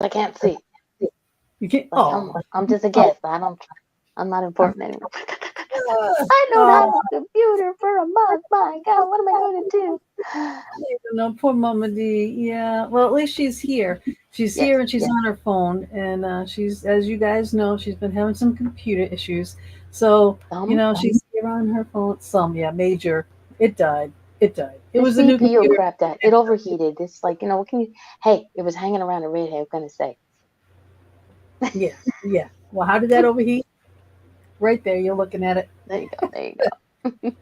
I can't see. You can't. Like I'm just a guest. I'm not important anymore. I don't have a computer for a month. My God, what am I going to do? No, poor Mama D. Yeah. Well, at least she's here. She's Yes, here and she's yes. on her phone. And she's, as you guys know, she's been having some computer issues. So, she's here on her phone. Some, yeah, major. It died. It died. It This was a new CPU computer. crap that it overheated. It's like, what can you? Hey, it was hanging around a red hair. What can I say? Yeah. Yeah. Well, how did that overheat? Right there. You're looking at it. There you go. There you go.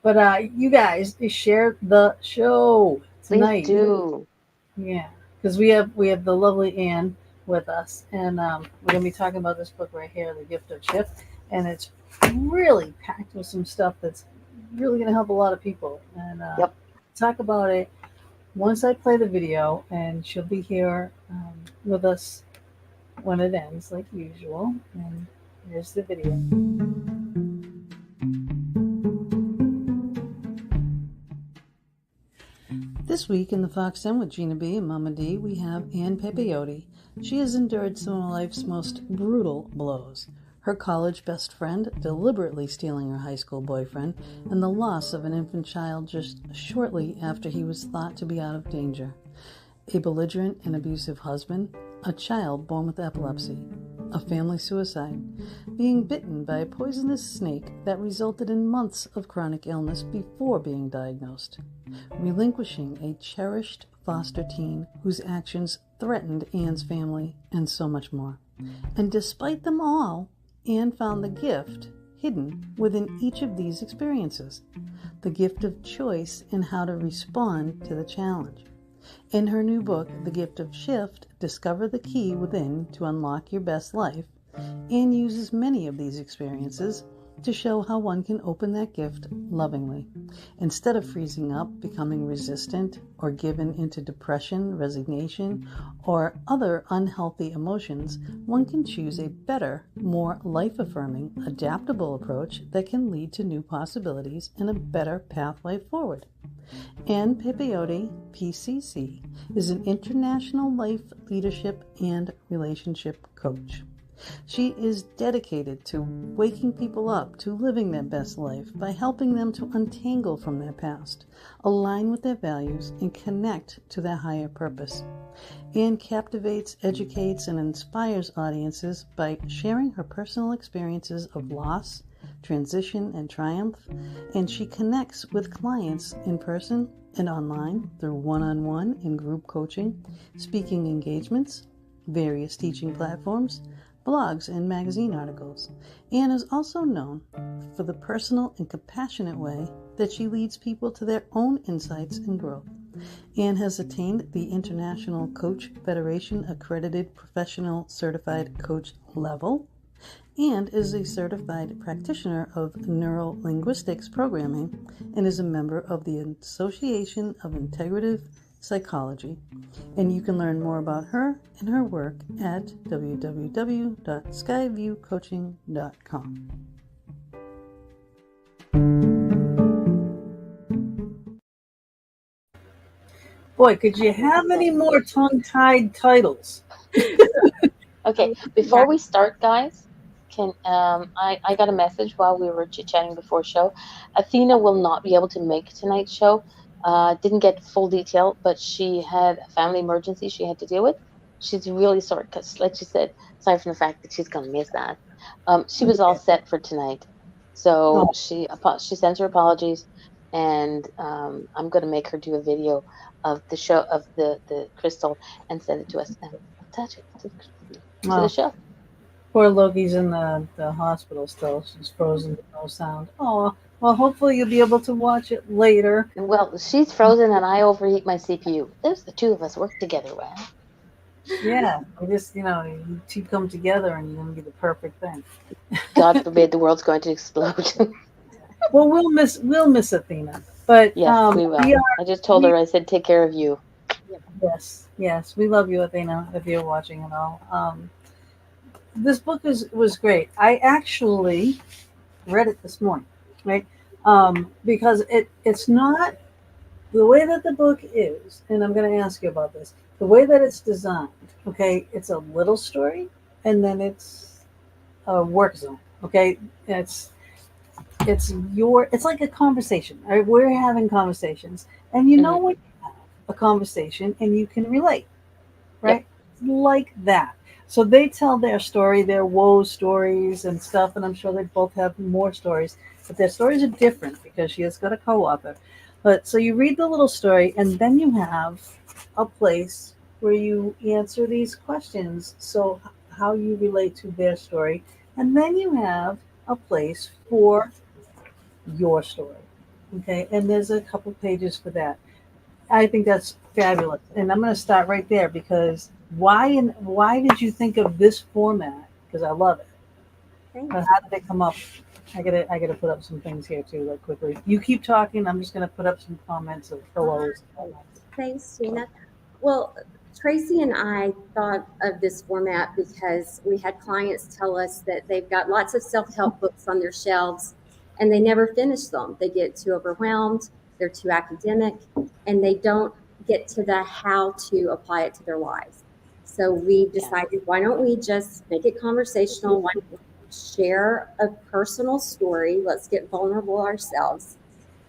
But you guys share the show Please tonight. do. Yeah, because we have the lovely Ann with us, and we're gonna be talking about this book right here, The Gift of Shift, and it's really packed with some stuff that's really gonna help a lot of people. And Yep. talk about it once I play the video, and she'll be here with us when it ends, like usual. And here's the video. This week in the Fox Den with Gina B and Mama D, we have Ann Papayoti. She has endured some of life's most brutal blows. Her college best friend deliberately stealing her high school boyfriend, and the loss of an infant child just shortly after he was thought to be out of danger. A belligerent and abusive husband, a child born with epilepsy, a family suicide, being bitten by a poisonous snake that resulted in months of chronic illness before being diagnosed, relinquishing a cherished foster teen whose actions threatened Ann's family, and so much more. And despite them all, Ann found the gift hidden within each of these experiences, the gift of choice in how to respond to the challenge. In her new book, The Gift of Shift, Discover the Key Within to Unlock Your Best Life, Ann uses many of these experiences to show how one can open that gift lovingly. Instead of freezing up, becoming resistant, or given into depression, resignation, or other unhealthy emotions, one can choose a better, more life-affirming, adaptable approach that can lead to new possibilities and a better pathway forward. Ann Papayoti PCC is an international life, leadership, and relationship coach. She is dedicated to waking people up to living their best life by helping them to untangle from their past, align with their values, and connect to their higher purpose. Ann captivates, educates, and inspires audiences by sharing her personal experiences of loss, transition, and triumph, and she connects with clients in person and online through one-on-one and group coaching, speaking engagements, various teaching platforms, blogs, and magazine articles. Ann is also known for the personal and compassionate way that she leads people to their own insights and growth. Ann has attained the International Coach Federation accredited professional certified coach level and is a certified practitioner of neuro-linguistics programming and is a member of the Association of Integrative Psychology. And you can learn more about her and her work at www.skyviewcoaching.com. Boy, could you have any more tongue-tied titles? Okay, before we start, guys, can I got a message while we were chit-chatting before show. Athena will not be able to make tonight's show. Didn't get full detail, but she had a family emergency she had to deal with. She's really sorry because, like she said, aside from the fact that she's gonna miss that, she was all set for tonight. So she sends her apologies, and I'm gonna make her do a video of the show of the crystal and send it to us and attach it to the show. Poor Loki's in the hospital still. She's frozen with no sound. Oh, well, hopefully you'll be able to watch it later. Well, she's frozen and I overheat my CPU. There's the two of us work together well. Yeah, we just, you two come together and you're going to be the perfect thing. God forbid the world's going to explode. Well, we'll miss Athena. But yes, we will. I just told her, I said, take care of you. Yes, we love you, Athena, if you're watching and all. This book was great. I actually read it this morning, right? Because it's not the way that the book is, and I'm going to ask you about this. the way that it's designed, okay, it's a little story and then it's a work zone. Okay, it's it's like a conversation. Right? We're having conversations, and you know Hmm. when you have a conversation and you can relate, Yep. right? Like that. So they tell their story, their woe stories and stuff, and I'm sure they both have more stories, but their stories are different because she has got a co-author. But so you read the little story, and then you have a place where you answer these questions. So how you relate to their story, and then you have a place for your story. Okay, and there's a couple pages for that. I think that's fabulous, and I'm going to start right there because why did you think of this format? Because I love it. But Thanks. how did it come up? I gotta put up some things here too, like quickly. You keep talking. I'm just going to put up some comments of All hellos. right. Thanks, Gina. Well, Tracy and I thought of this format because we had clients tell us that they've got lots of self help books on their shelves and they never finish them. They get too overwhelmed, they're too academic, and they don't get to the how to apply it to their lives. So we Yeah. decided, why don't we just make it conversational? Why don't we share a personal story? Let's get vulnerable ourselves.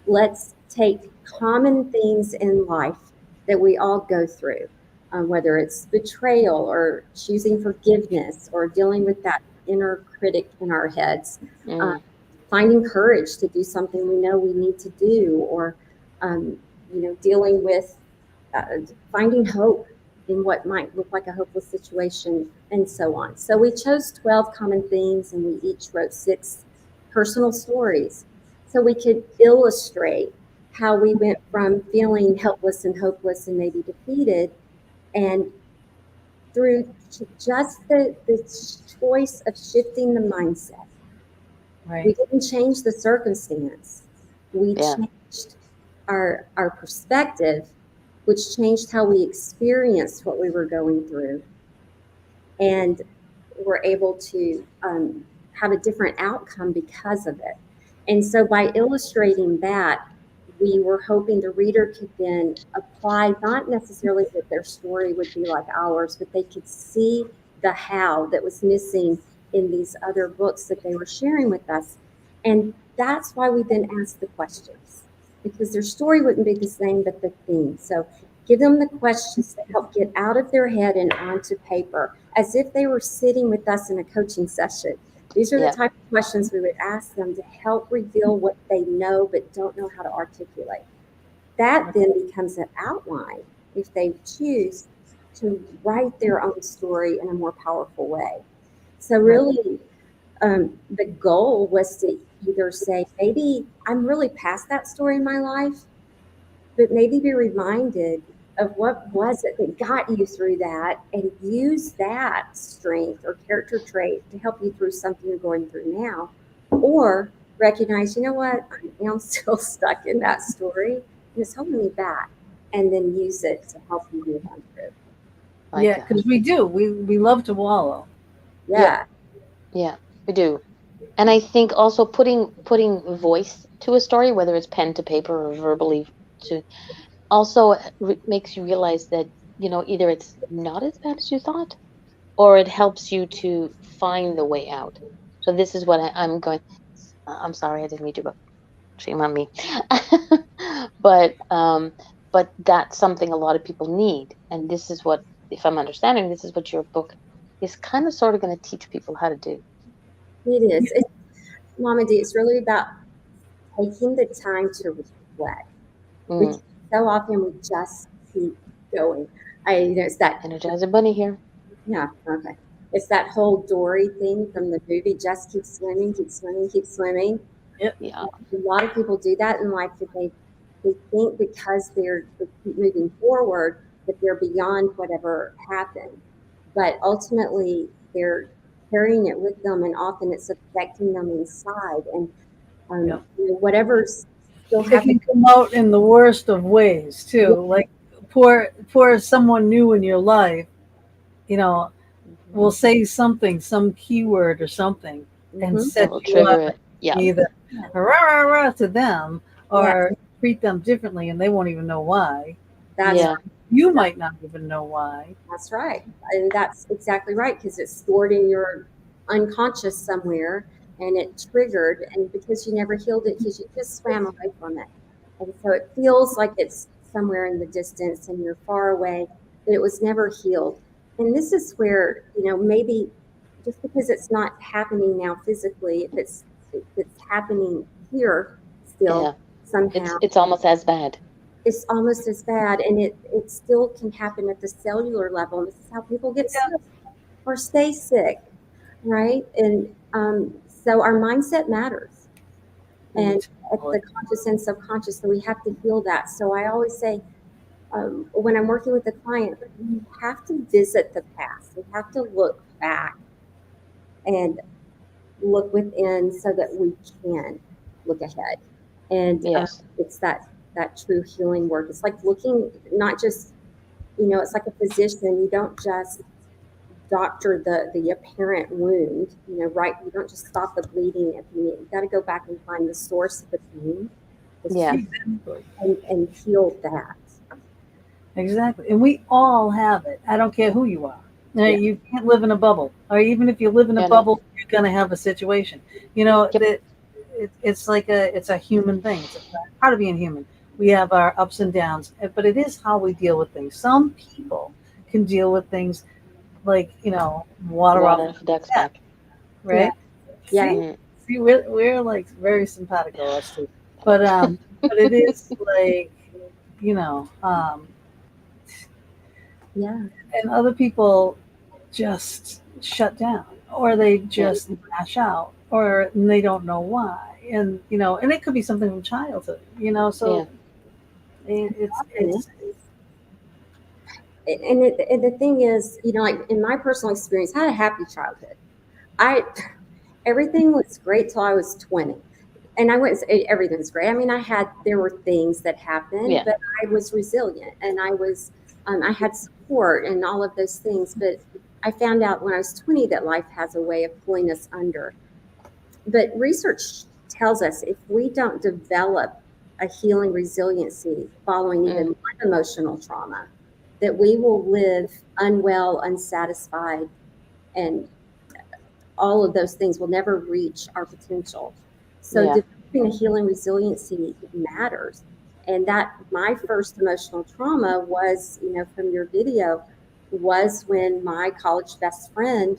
Let's take common things in life that we all go through, whether it's betrayal or choosing forgiveness or dealing with that inner critic in our heads, uh, Mm. finding courage to do something we know we need to do, or dealing with uh, finding hope in what might look like a hopeless situation, and so on. So we chose 12 common themes, and we each wrote 6 personal stories so we could illustrate how we went from feeling helpless and hopeless and maybe defeated, and through just the choice of shifting the mindset. We Right. didn't change the circumstance. We Yeah. changed our perspective, which changed how we experienced what we were going through, and were able to have a different outcome because of it. And so, by illustrating that, we were hoping the reader could then apply, not necessarily that their story would be like ours, but they could see the how that was missing in these other books that they were sharing with us. And that's why we then asked the questions, because their story wouldn't be the same, but the theme. So give them the questions that help get out of their head and onto paper, as if they were sitting with us in a coaching session. These are the Yeah. type of questions we would ask them to help reveal what they know but don't know how to articulate. That then becomes an outline if they choose to write their own story in a more powerful way. So, Right. really, the goal was to either say, maybe I'm really past that story in my life, but maybe be reminded of what was it that got you through that, and use that strength or character trait to help you through something you're going through now. Or recognize, you know what, I am still stuck in that story and it's holding me back, and then use it to help you move on through. My Yeah, gosh. because we do. We love to wallow. Yep. Yeah. Yeah. We do. And I think also putting voice to a story, whether it's pen to paper or verbally, to also makes you realize that either it's not as bad as you thought, or it helps you to find the way out. So this is what I'm going. I'm sorry, I didn't mean to go. Shame on me. but but that's something a lot of people need, and this is what, if I'm understanding, this is what your book is kind of sort of going to teach people how to do. It is. It's, Mama D, it's really about taking the time to reflect, which Mm. so often we just keep going. It's that, Energizer Bunny here. yeah, okay. It's that whole Dory thing from the movie, just keep swimming, keep swimming, keep swimming. Yep. Yeah. A lot of people do that in life, that they think because they keep moving forward that they're beyond whatever happened. But ultimately, they're carrying it with them, and often it's affecting them inside. And Yep. whatever's still It happening. can come out in the worst of ways too. Like poor someone new in your life, you know, Hmm. will say something, some keyword or something, and Mm-hmm. That set will you trigger up it. Yeah. either rah, rah, rah to them Yeah, or treat them differently and they won't even know why. that's Yeah. Yeah. You might not even know why. That's right. And that's exactly right, because it's stored in your unconscious somewhere and it triggered, and because you never healed it, because you just swam away from it. And so it feels like it's somewhere in the distance and you're far away, but it was never healed. And this is where, maybe just because it's not happening now physically, if it's happening here still Yeah. somehow, It's almost as bad. it's almost as bad, and it still can happen at the cellular level. And this is how people get sick or stay sick, right? And so our mindset matters, and at the conscious and subconscious, so we have to heal that. So I always say, when I'm working with a client, we have to visit the past. We have to look back and look within so that we can look ahead. And Yes. it's that true healing work. It's like looking, not just, it's like a physician. You don't just doctor the apparent wound, right? You don't just stop the bleeding at the knee. You got to go back and find the source of the pain, Yeah. and heal that. Exactly. And we all have it. I don't care who you are. You can't live in a bubble. Or even if you live in a Yeah, no. bubble, you're going to have a situation. Yep. It's like it's a human thing. It's a part of being human. We have our ups and downs, but it is how we deal with things. Some people can deal with things like, water off Water the ducks tap, back. Yeah. right? Yeah. See, we're like very simpatico us two. But it is like, you know, um, Yeah. and other people just shut down or they Yeah. just lash out or they don't know why. And and it could be something from childhood, Yeah. so it's And the thing is, like in my personal experience, I had a happy childhood. I Everything was great till I was 20. And I wouldn't say everything was great. I mean, there were things that happened, Yeah. but I was resilient, and I had support and all of those things. But I found out when I was 20 that life has a way of pulling us under. But research tells us if we don't develop a healing resiliency following even Mm. one emotional trauma, that we will live unwell, unsatisfied, and all of those things will never reach our potential. So Yeah. developing a healing resiliency matters. And that my first emotional trauma was, from your video, was when my college best friend,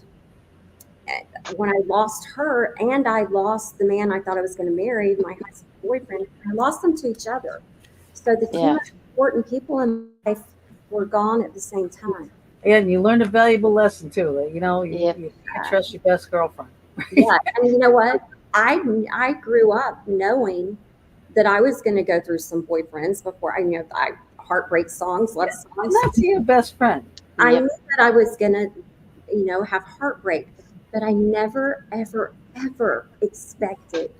when I lost her and I lost the man I thought I was going to marry, my high school boyfriend, I lost them to each other. So the two Yeah. most important people in my life were gone at the same time. and you learned a valuable lesson too, that Yep. you can't trust your best girlfriend. Yeah, and you know what? I grew up knowing that I was going to go through some boyfriends before I heartbreak songs, love And songs. that's your best friend. I Yep. knew that I was going to, have heartbreak, but I never, ever, ever expected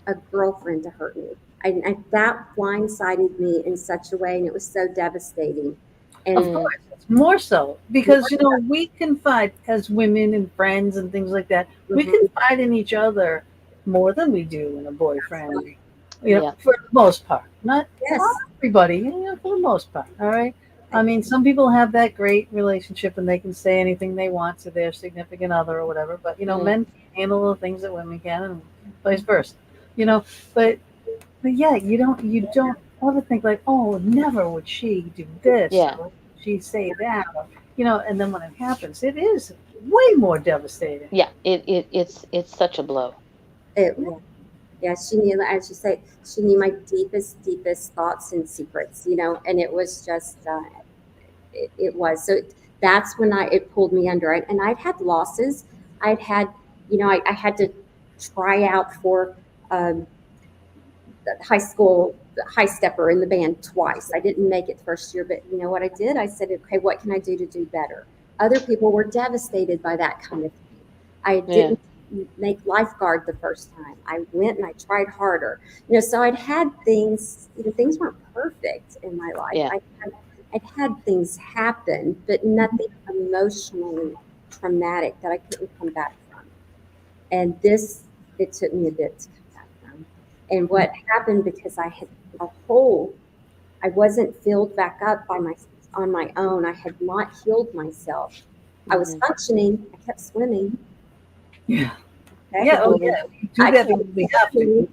a girlfriend to hurt me. That blindsided me in such a way, and it was so devastating. Of And Mm. course, it's more so because we confide as women and friends and things like that. We mhm, confide in each other more than we do in a boyfriend. Yeah. For the most part, not yes, everybody. For the most part. All right. I mean, some people have that great relationship and they can say anything they want to their significant other or whatever. But Mm. men can't handle the things that women can, and vice versa. You know, but yeah, you don't ever think like, oh, never would she do this Yeah. or she say that, or, and then when it happens, it is way more devastating. Yeah. It's such a blow. yeah. Yeah, she knew, as you say, she knew my deepest, deepest thoughts and secrets, and it was just, it was. So that's when it pulled me under it. And I'd had losses. I'd had, I had to try out for um, the high school high stepper in the band twice. I didn't make it the first year, but you know what I did? I said, okay, what can I do to do better? Other people were devastated by that kind of thing. I Yeah. didn't make lifeguard the first time. I went and I tried harder. So I'd had things, things weren't perfect in my life. Yeah. I'd had things happen, but nothing emotionally traumatic that I couldn't come back from. And this, it took me a bit to come back from. And what happened, because I had a hole, I wasn't filled back up by my on my own. I had not healed myself. I was Mhm. functioning. I kept swimming. Yeah. Okay? Yeah. Oh, Mhm. yeah. You do I that kept because we have to. swimming.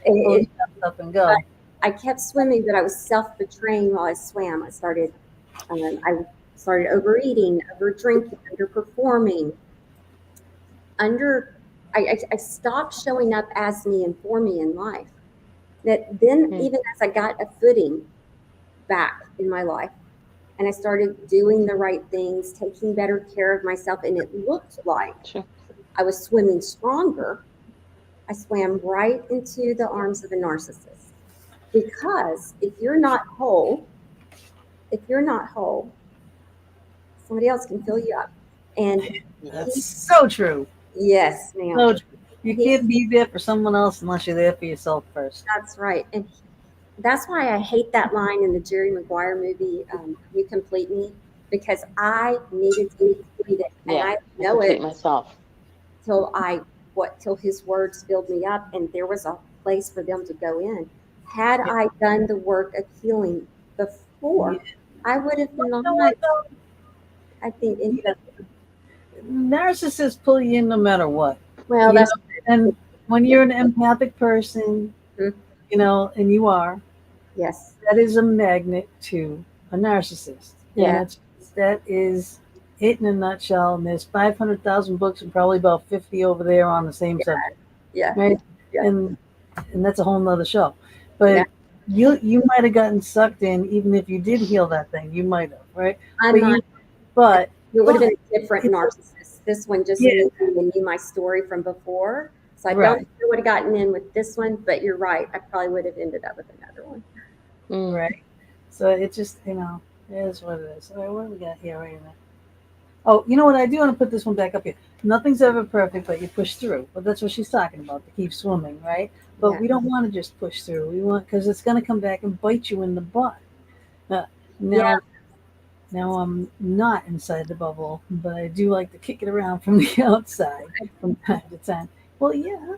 Pull It, yourself up and go. I kept swimming, but I was self-betraying while I swam. I started overeating, over drinking, underperforming, under. I stopped showing up as me and for me in life. That then, Mm. even as I got a footing back in my life, and I started doing the right things, taking better care of myself, and it looked like Sure. I was swimming stronger. I swam right into the arms of a narcissist. Because if you're not whole, somebody else can fill you up. And That's he, so true. yes, ma'am. So true. You He, can't be there for someone else unless you're there for yourself first. that's right. And that's why I hate that line in the Jerry Maguire movie, You Complete Me, because I needed to be completed. And Yeah. I I know complete it myself. till till his words filled me up and there was a place for them to go in. Had Yeah. I done the work of healing Yeah. before, I would have You not, know what though? I think, Yeah. Narcissists pull you in no matter what. well, You that's, know, and when you're an empathic person, mhm, and you are, yes, that is a magnet to a narcissist. And yeah, that is it in a nutshell. And there's 500,000 books and probably about 50 over there on the same yeah, subject, yeah, right? yeah, And that's a whole nother show. yeah. But you might have gotten sucked in even if you did heal that thing. You might have, right? I But might, you but it would have but been a different it's narcissist. This one just yeah, knew me and knew my story from before. So I don't right, think I would have gotten in with this one, but you're right. I probably would have ended up with another one. Mm. right. So it just it is what it is. All right, what do we got here? Wait a minute. Oh, you know what? I do want to put this one back up here. Nothing's ever perfect, but you push through. But that's what she's talking about, to keep swimming, right? But Yeah, we don't want to just push through. We want, because it's going to come back and bite you in the butt. Uh, yeah, now, now I'm not inside the bubble, but I do like to kick it around from the outside from time to time. Well, yeah.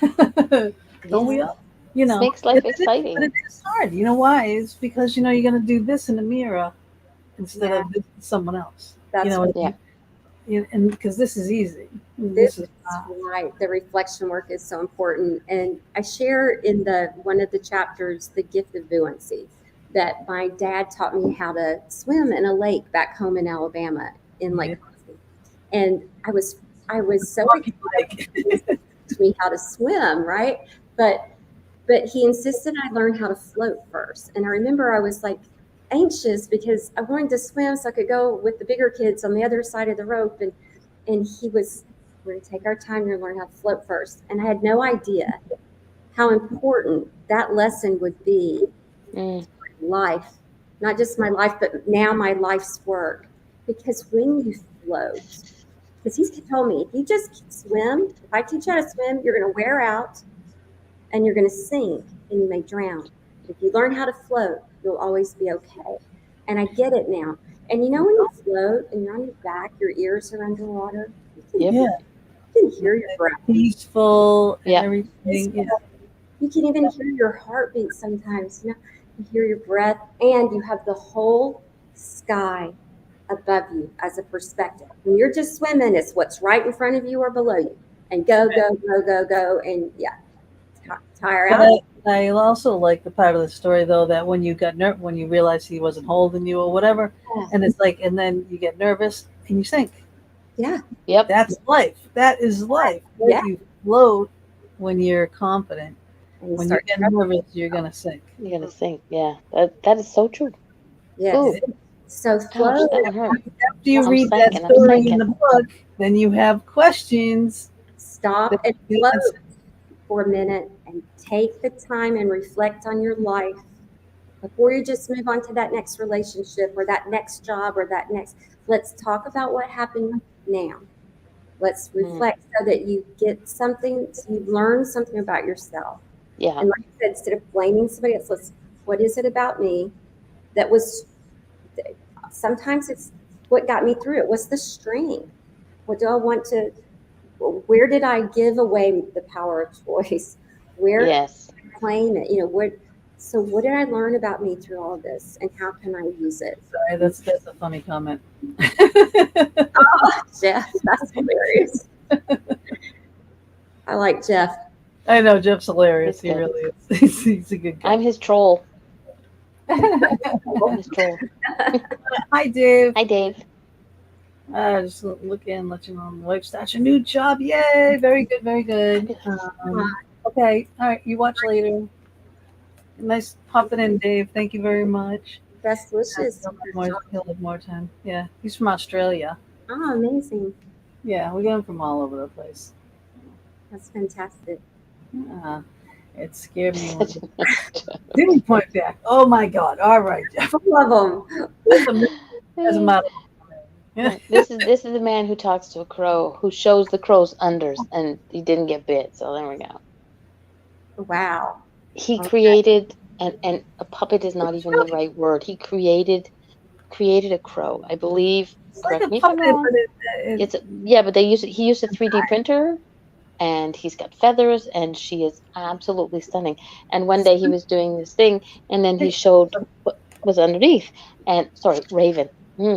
Don't Yeah. we all? This makes life But exciting. it is hard. You know why? It's because you're going to do this in the mirror instead yeah. of this to someone else. You That's know what I Yeah. mean? And because this is easy. This This is is right. The reflection work is so important. And I share in the one of the chapters the gift of buoyancy that my dad taught me how to swim in a lake back home in Alabama in Lake yeah, Constance. And I was so monkey excited like. he was going to teach me how to swim, right? But but he insisted I learn how to float first. And I remember I was like anxious because I wanted to swim so I could go with the bigger kids on the other side of the rope. And he was, we're going to take our time and learn how to float first. And I had no idea how important that lesson would be Mm. in life, not just my life, but now my life's work. Because when you float, because he's told me, if you just swim, if I teach you how to swim, you're going to wear out and you're going to sink and you may drown. But if you learn how to float, you'll always be okay. And I get it now. And when you float and you're on your back, your ears are underwater, Yep. Yeah, you can hear your breath. peaceful and Yeah. everything. Yeah, You can even hear your heartbeat sometimes. You hear your breath, and you have the whole sky above you as a perspective. When you're just swimming, it's what's right in front of you or below you. And go, go, go, go, go. And yeah, tire but out. I also like the part of the story though that when you got when you realized he wasn't holding you or whatever, and it's like, and then you get nervous and you sink. Yeah. Yep. That's life. That is life. Right? Yeah. You float when you're confident. And you When you start, get nervous, you're gonna sink. You're gonna sink. Yeah. That is so true. yes. Ooh. It is. So Ouch. flow, That one hurt. After you I'm read that sinking. I'm story in sinking. the book, then you have questions. stop and That's float for a minute and take the time and reflect on your life before you just move on to that next relationship or that next job or that next. Let's talk about what happened now. Let's Mm. reflect so that you get something, so you learn something about yourself. Yeah. And like I said, instead of blaming somebody else, what is it about me that was, sometimes it's what got me through it. What's the strength? What do I want to, where did I give away the power of choice? Where Yes. claim it? What? So what did I learn about me through all this, and how can I use it? Sorry, that's a funny comment. Oh, Jeff, that's hilarious. I like Jeff. I know Jeff's hilarious. It's He good. really is. He's a good guy. I'm his troll. I'm his troll. Hi, Dave. Hi, Dave. Just look in, let you know my wife starts a new job. Yay! Very good, very good. Okay, all right. You watch later. Nice popping in, Dave. Thank you very much. Best wishes. He'll have more time. Yeah, he's from Australia. Oh, amazing. Yeah, we get him from all over the place. That's fantastic. It scared me. Didn't point back. Oh my God! All right, Jeff. Love them. Doesn't matter. This is the man who talks to a crow, who shows the crow's unders, and he didn't get bit. So there we go. Wow. He created, and a puppet is not even the right word. He created a crow, I believe. Correct me if I'm wrong. But he used a 3D printer, and he's got feathers, and she is absolutely stunning. And one day he was doing this thing, and then he showed what was underneath. And sorry, Raven.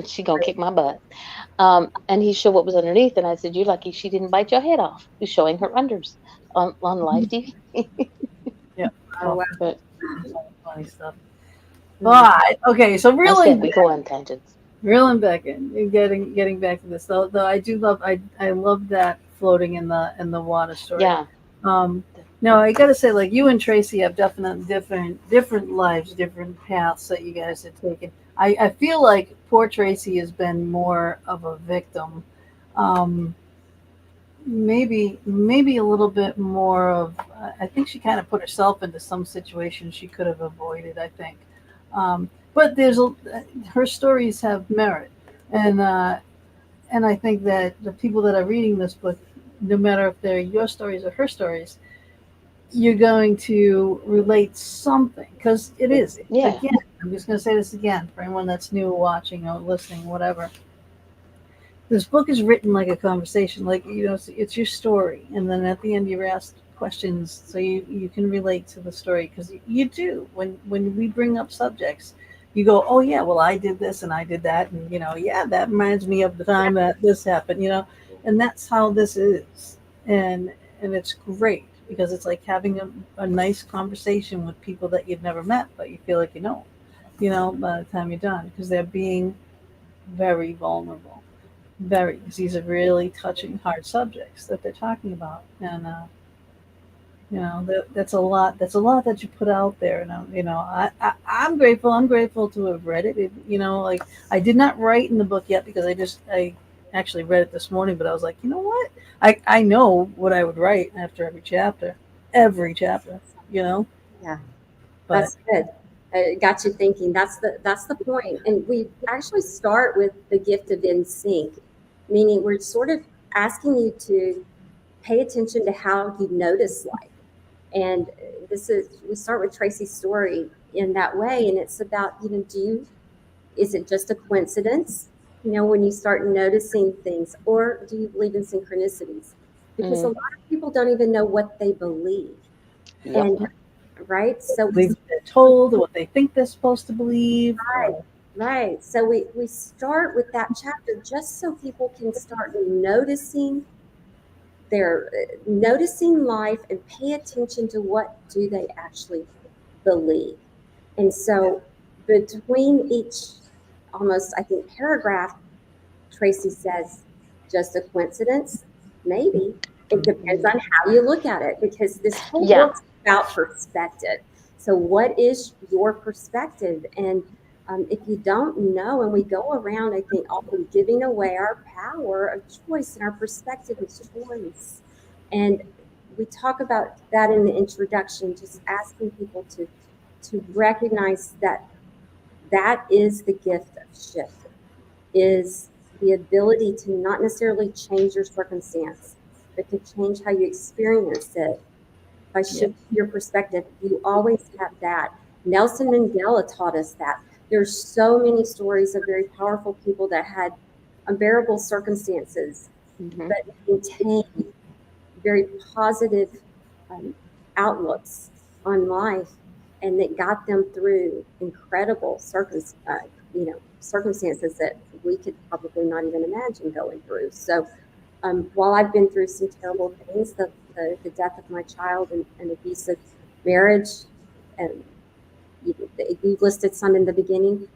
She gonna kick my butt. And he showed what was underneath, and I said, "You're lucky she didn't bite your head off." He's showing her unders on live TV. Yeah. Oh, wow. But funny stuff. But okay, so really, we go on tangents. Reeling back in, getting back to this though I do love I love that floating in the water story. Yeah. No, I gotta say, like, you and Tracy have definitely different lives, different paths that you guys have taken. I feel like poor Tracy has been more of a victim. Maybe a little bit more of. I think she kind of put herself into some situations she could have avoided. I think, but her stories have merit, and I think that the people that are reading this book, no matter if they're your stories or her stories, you're going to relate something, because it is. Yeah. Again, I'm just going to say this again for anyone that's new, watching or listening, whatever. This book is written like a conversation, like, it's your story, and then at the end you're asked questions so you can relate to the story, because you do. When we bring up subjects, you go, oh yeah, well, I did this and I did that, and yeah, that reminds me of the time that this happened, and that's how this is, and it's great, because it's like having a nice conversation with people that you've never met, but you feel like by the time you're done, because they're being very vulnerable. Because these are really touching, hard subjects that they're talking about, and that's a lot. That's a lot that you put out there, and I'm grateful. I'm grateful to have read it. Like, I did not write in the book yet, because I actually read it this morning, but I was like, you know what? I know what I would write after every chapter. Yeah, but that's good. It got you thinking. That's the point. And we actually start with the gift of in sync, meaning we're sort of asking you to pay attention to how you notice life. And we start with Tracy's story in that way, and it's about, is it just a coincidence, when you start noticing things, or do you believe in synchronicities? Because a lot of people don't even know what they believe. Yep. And right, so they're told what they think they're supposed to believe. Right. So we start with that chapter just so people can start noticing life and pay attention to what do they actually believe. And so between each, almost, I think, paragraph, Tracy says, just a coincidence? Maybe. It depends on how you look at it, because this whole book's about perspective. So what is your perspective? And if you don't know, and we go around, I think, often giving away our power of choice, and our perspective is choice. And we talk about that in the introduction, just asking people to recognize that is the gift of shift, is the ability to not necessarily change your circumstance, but to change how you experience it by shifting your perspective. You always have that. Nelson Mandela taught us that. There's so many stories of very powerful people that had unbearable circumstances, but maintained very positive outlooks on life. and that got them through incredible circumstances that we could probably not even imagine going through. So while I've been through some terrible things, the death of my child and an abusive marriage, and you listed some in the beginning,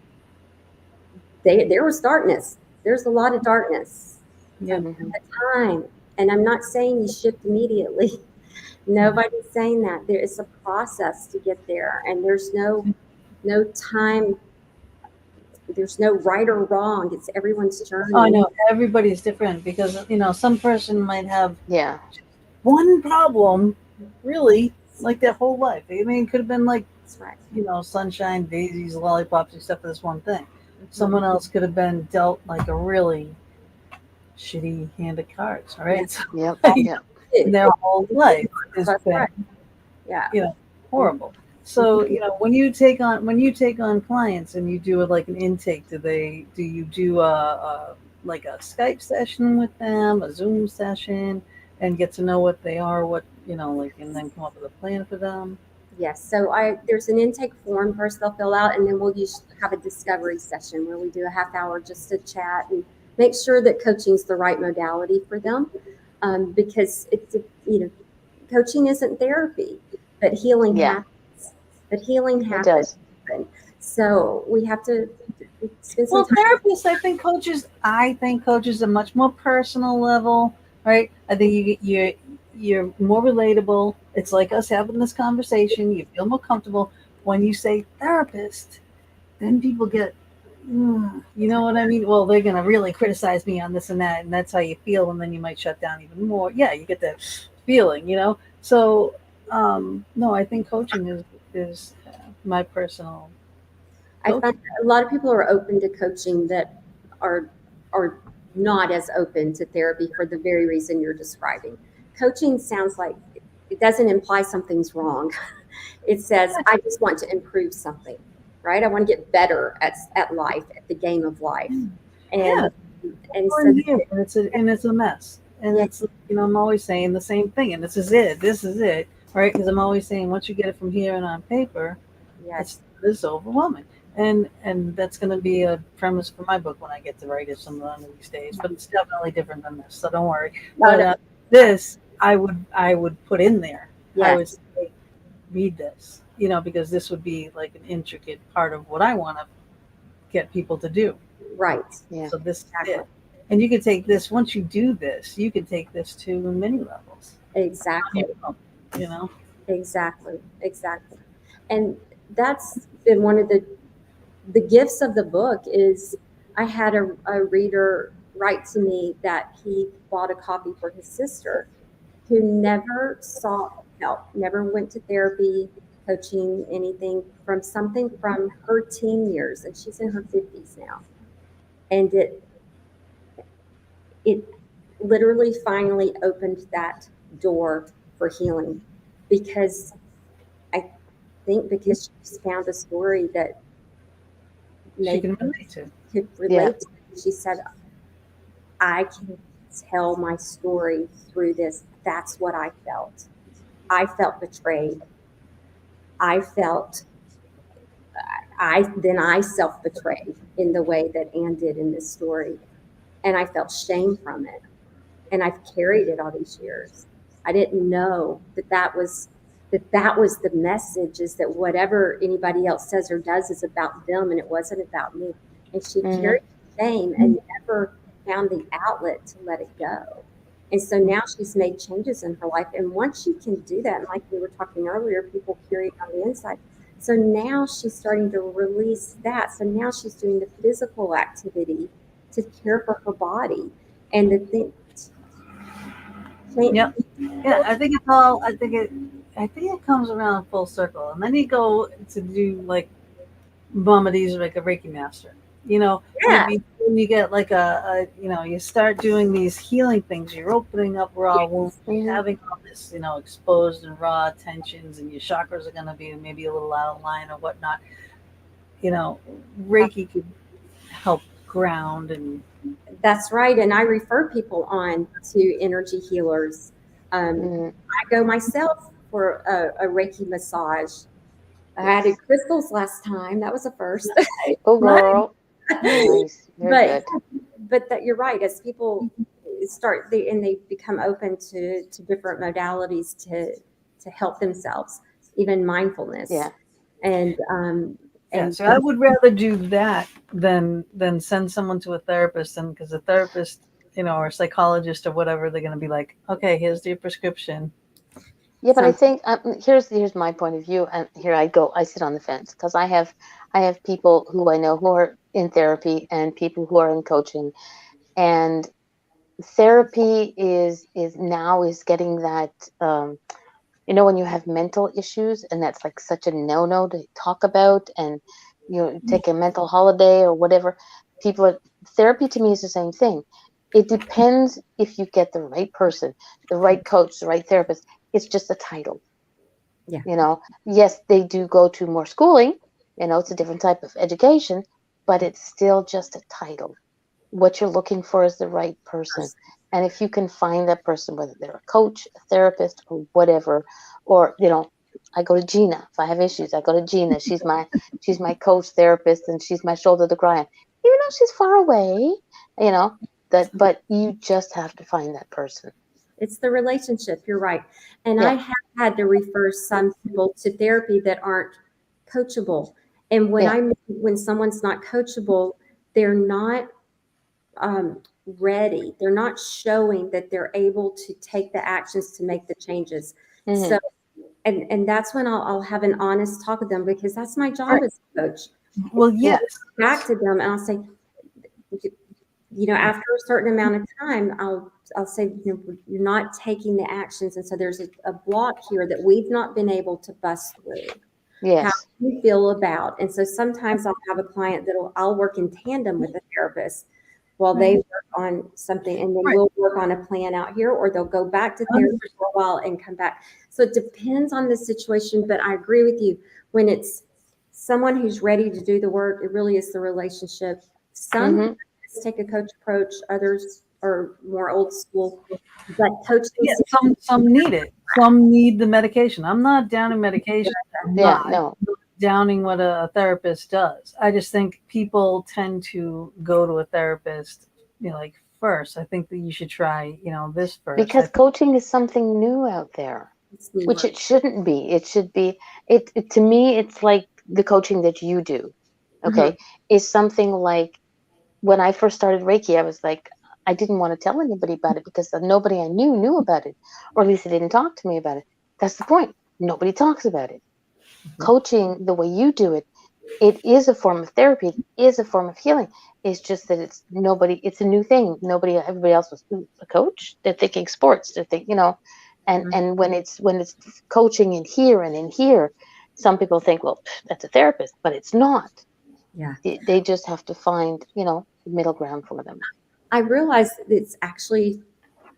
there was darkness. There's a lot of darkness at the time. And I'm not saying you shift immediately. Nobody's saying that. There is a process to get there, and there's no time. There's no right or wrong. It's everyone's journey. Oh, I know everybody's different because some person might have Yeah. one problem, really, like their whole life. I mean, it could have been like That's right. sunshine, daisies, lollipops, except for this one thing. Someone else could have been dealt like a really shitty hand of cards, right? So, Yep. Yep. their whole life has been, Yeah. horrible. So when you take on clients and you do like an intake, do you do like a Skype session with them, a Zoom session, and get to know what they are, and then come up with a plan for them? Yes. So there's an intake form first they'll fill out, and then we'll have a discovery session where we do a half hour just to chat and make sure that coaching is the right modality for them, because coaching isn't therapy, but healing happens. But healing happens. It does. So we have to spend some time. Therapists, I think coaches a much more personal level, right? I think you're more relatable. It's like us having this conversation. You feel more comfortable. When you say therapist, then people get, you know what I mean? Well, they're going to really criticize me on this and that, and that's how you feel, and then you might shut down even more. Yeah, you get that feeling, So, no, I think coaching is my personal. I find a lot of people are open to coaching that are not as open to therapy for the very reason you're describing. Coaching sounds like it doesn't imply something's wrong. It says, I just want to improve something, right? I want to get better at life, at the game of life. And it's a mess. And it's, I'm always saying the same thing. And this is it, right? Because I'm always saying, once you get it from here and on paper, it's overwhelming. And that's going to be a premise for my book when I get to write it some of these days. But it's definitely different than this, so don't worry. But this, I would put in there. I would say, read this, because this would be like an intricate part of what I want to get people to do. Right. Yeah. So this is it. And you can take this, once you do this, you can take this to many levels. Exactly. Exactly. And that's been one of the gifts of the book is I had a reader write to me that he bought a copy for his sister who never sought help, never went to therapy, coaching, anything from her teen years, and she's in her 50s now. And it literally finally opened that door for healing because she's found a story that she can relate to. She said, I can tell my story through this. That's what I felt. I felt betrayed. I self-betrayed in the way that Ann did in this story. And I felt shame from it. And I've carried it all these years. I didn't know that was the message, is that whatever anybody else says or does is about them, and it wasn't about me. And she carried shame and never found the outlet to let it go. And so now she's made changes in her life. And once you can do that, and like we were talking earlier, people carry it on the inside. So now she's starting to release that. So now she's doing the physical activity to care for her body. And the thing. Yeah. I think it comes around full circle. And then you go to do like Mama D's, like a Reiki master. When you get like you start doing these healing things, you're opening up raw wounds, having all this, exposed and raw tensions, and your chakras are going to be maybe a little out of line or whatnot. Reiki could help ground. And that's right. And I refer people on to energy healers. I go myself for a Reiki massage I added crystals last time. That was a first. Go girl. Nice. Very but good. but that you're right. As people and they become open to different modalities to help themselves, even mindfulness. Yeah. And So I would rather do that than send someone to a therapist, and because a therapist, or a psychologist or whatever, they're going to be like, okay, here's your prescription. Yeah, but I think here's my point of view, and here I sit on the fence because I have people who I know who are in therapy and people who are in coaching, and therapy is getting that, when you have mental issues and that's like such a no to talk about, and take a mental holiday or whatever. Therapy to me is the same thing. It depends if you get the right person, the right coach, the right therapist. It's just a title. Yeah. Yes, they do go to more schooling, it's a different type of education, but it's still just a title. What you're looking for is the right person. And if you can find that person, whether they're a coach, a therapist, or whatever, or, I go to Gina. If I have issues, I go to Gina. She's my coach, therapist, and she's my shoulder to cry on. Even though she's far away, but you just have to find that person. It's the relationship. You're right. And Yeah. I have had to refer some people to therapy that aren't coachable. And when someone's not coachable, they're not ready. They're not showing that they're able to take the actions to make the changes. Mm-hmm. So, and that's when I'll have an honest talk with them, because that's my job as a coach. Well, yes. Back to them, and I'll say, after a certain amount of time, I'll say, you're not taking the actions, and so there's a block here that we've not been able to bust through. Yes. How do you feel about? And so sometimes I'll have a client I'll work in tandem with a therapist while they work on something, and then we'll work on a plan out here, or they'll go back to therapy for a while and come back. So it depends on the situation, but I agree with you. When it's someone who's ready to do the work, it really is the relationship. Some take a coach approach, others are more old school, but coaching. Yeah, some need it. Some need the medication. I'm not downing medication. I'm not downing what a therapist does. I just think people tend to go to a therapist, like first. I think that you should try, this first. Because coaching is something new out there, which it shouldn't be. It should be, to me, it's like the coaching that you do, okay, is something like when I first started Reiki, I was like, I didn't want to tell anybody about it because nobody I knew about it, or at least they didn't talk to me about it. That's the point. Nobody talks about it. Coaching the way you do it, it is a form of therapy. It is a form of healing. It's just that it's a new thing. Everybody else was a coach. They're thinking sports. They're thinking, and when it's coaching in here, some people think, well, that's a therapist, but it's not. Yeah. They just have to find, the middle ground for them. I realize it's actually,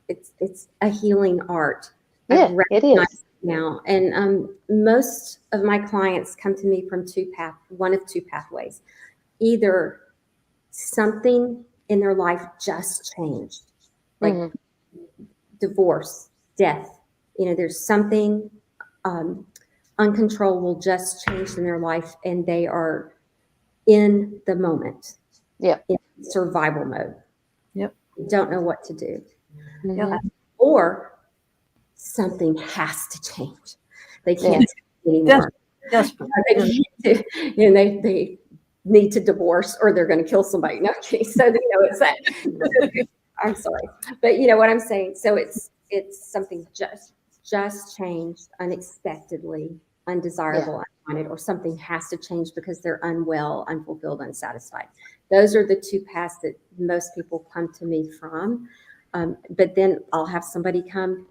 it's a healing art. Yeah, it is. Now, and most of my clients come to me from one of two pathways. Either something in their life just changed, like divorce, death. There's something uncontrollable just changed in their life, and they are in the moment. Yeah. In survival mode. Yep. Don't know what to do. Or something has to change. They can't anymore. They need to divorce, or they're going to kill somebody. No, okay. So it's that. I'm sorry, but you know what I'm saying. So it's something just changed unexpectedly, undesirable, unwanted, or something has to change because they're unwell, unfulfilled, unsatisfied. Those are the two paths that most people come to me from. But then I'll have somebody come.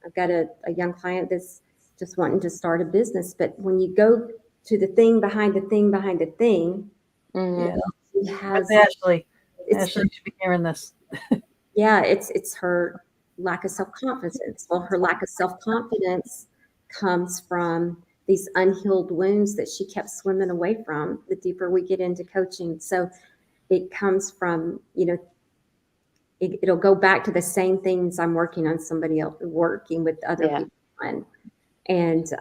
I've got a young client that's just wanting to start a business. But when you go to the thing behind the thing behind the thing, Ashley should be hearing this. Yeah, it's her lack of self-confidence. Well, her lack of self-confidence comes from these unhealed wounds that she kept swimming away from the deeper we get into coaching. So it comes from, it'll go back to the same things I'm working on somebody else, working with other people on. And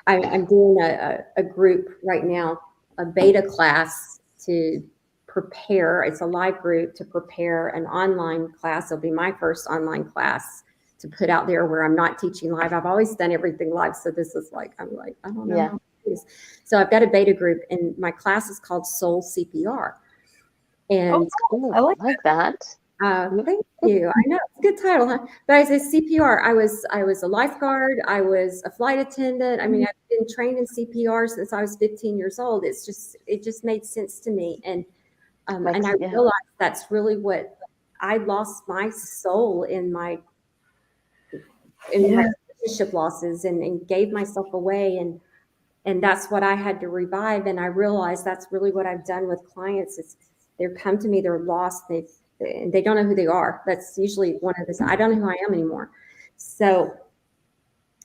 I'm doing a group right now, a beta class to prepare. It's a live group to prepare an online class. It'll be my first online class to put out there where I'm not teaching live. I've always done everything live. So this is like, I'm like, I don't know Yeah. how to do this. So I've got a beta group, and my class is called Soul CPR. And Ooh, I like that. thank you. I know it's a good title, huh? But I say CPR. I was a lifeguard. I was a flight attendant. I mean, I've been trained in CPR since I was 15 years old. It just made sense to me, and I Yeah. realized that's really what I lost my soul in my Yeah. relationship losses, and gave myself away, and that's what I had to revive. And I realized that's really what I've done with clients. Is they come to me, they're lost, they don't know who they are. That's usually one of the, I don't know who I am anymore. So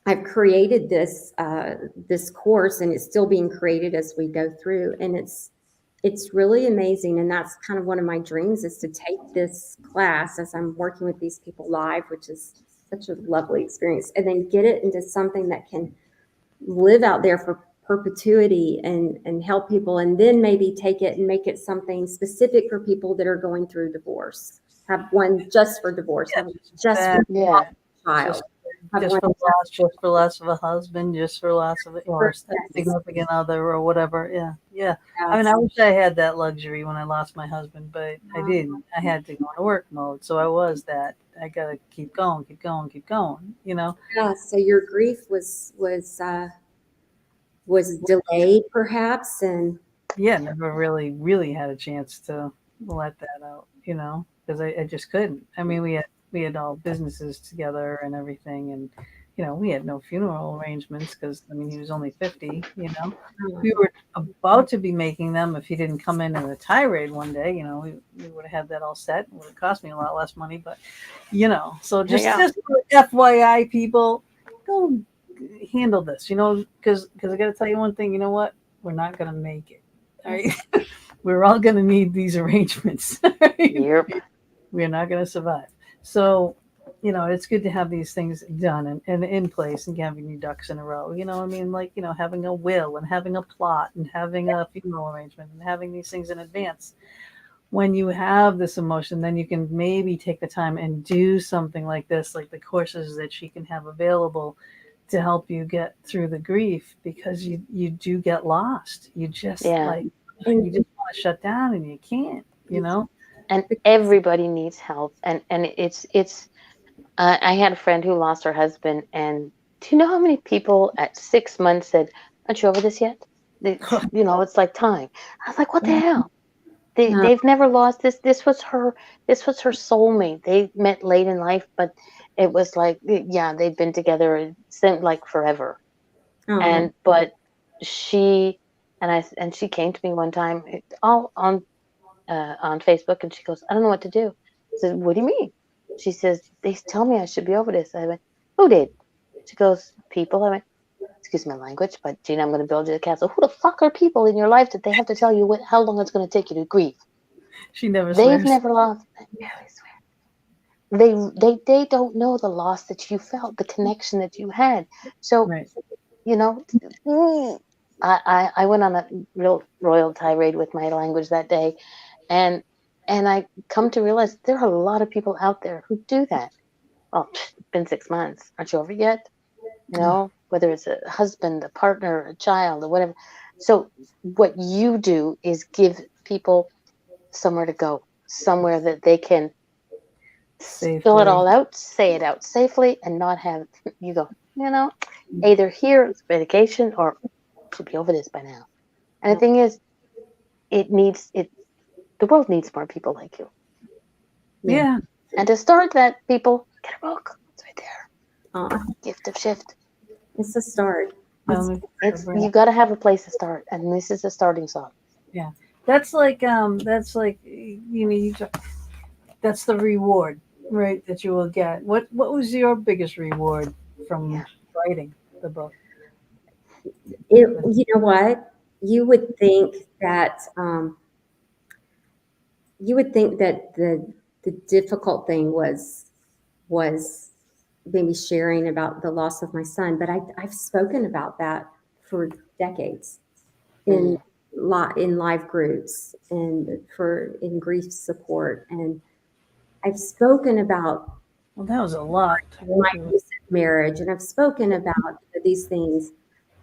I've created this course, and it's still being created as we go through, and it's really amazing. And that's kind of one of my dreams, is to take this class as I'm working with these people live, which is such a lovely experience, and then get it into something that can live out there for perpetuity, and help people, and then maybe take it and make it something specific for people that are going through divorce. Have one just for divorce, have one just for Yeah. child, Just, have just one for loss, just for loss of a husband, just for loss of or for a yes, significant other or whatever. Yeah, yeah. I mean, yes. I wish I had that luxury when I lost my husband, but I didn't. I had to go into work mode, so I was that. I gotta keep going, keep going, keep going. You know. Yeah, so your grief was delayed perhaps, and Yeah, never really, really had a chance to let that out. You know, because I just couldn't. I mean, we had all businesses together and everything, and we had no funeral arrangements because I mean he was only 50. We were about to be making them if he didn't come in a tirade one day. We would have had that all set. It would have cost me a lot less money, but so There you just FYI, people, go handle this. Because I got to tell you one thing. You know what? We're not gonna make it. All right, we're all gonna need these arrangements. Yep. We're not going to survive. So, it's good to have these things done and in place and having your ducks in a row. I mean, like, having a will and having a plot and having a funeral arrangement and having these things in advance. When you have this emotion, then you can maybe take the time and do something like this, like the courses that she can have available to help you get through the grief, because you do get lost. You just Yeah. you just want to shut down and you can't. And everybody needs help. And it's I had a friend who lost her husband, and do you know how many people at 6 months said, "Aren't you over this yet?" It's like time. I was like, "What the hell?" uh, They've never lost this. This was her soulmate. They met late in life, but it was like, yeah, they'd been together. It seemed like forever. oh, But she and she came to me one time, all on Facebook, and she goes, "I don't know what to do." I said, "What do you mean?" She says, "They tell me I should be over this." I went, "Who did?" She goes, "People." I went, "Excuse my language, but Gina, I'm going to build you a castle. Who the fuck are people in your life that they have to tell you how long it's going to take you to grieve? She never They've swears. never lost." I barely swear. They don't know the loss that you felt, the connection that you had. So, Right. you know, mm, I went on a real royal tirade with my language that day, and I come to realize there are a lot of people out there who do that. Well, it's been 6 months. Aren't you over yet? Whether it's a husband, a partner, a child, or whatever. So what you do is give people somewhere to go, somewhere that they can spill it Safely. all out, say it out safely, and not have you go, either here it's medication or should be over this by now. And the thing is, it. The world needs more people like you. yeah. Yeah. And to start that, people, get a book. It's right there. Uh, Gift of Shift. it's a start. It's It's you got to have a place to start, and this is a starting song. Yeah. That's like that's the reward, right? That you will get. What was your biggest reward from Yeah, writing the book? you know what? You would think that the difficult thing was maybe sharing about the loss of my son, but I've spoken about that for decades in live groups and in grief support, and I've spoken about Well, that was a lot. my recent marriage, and I've spoken about these things.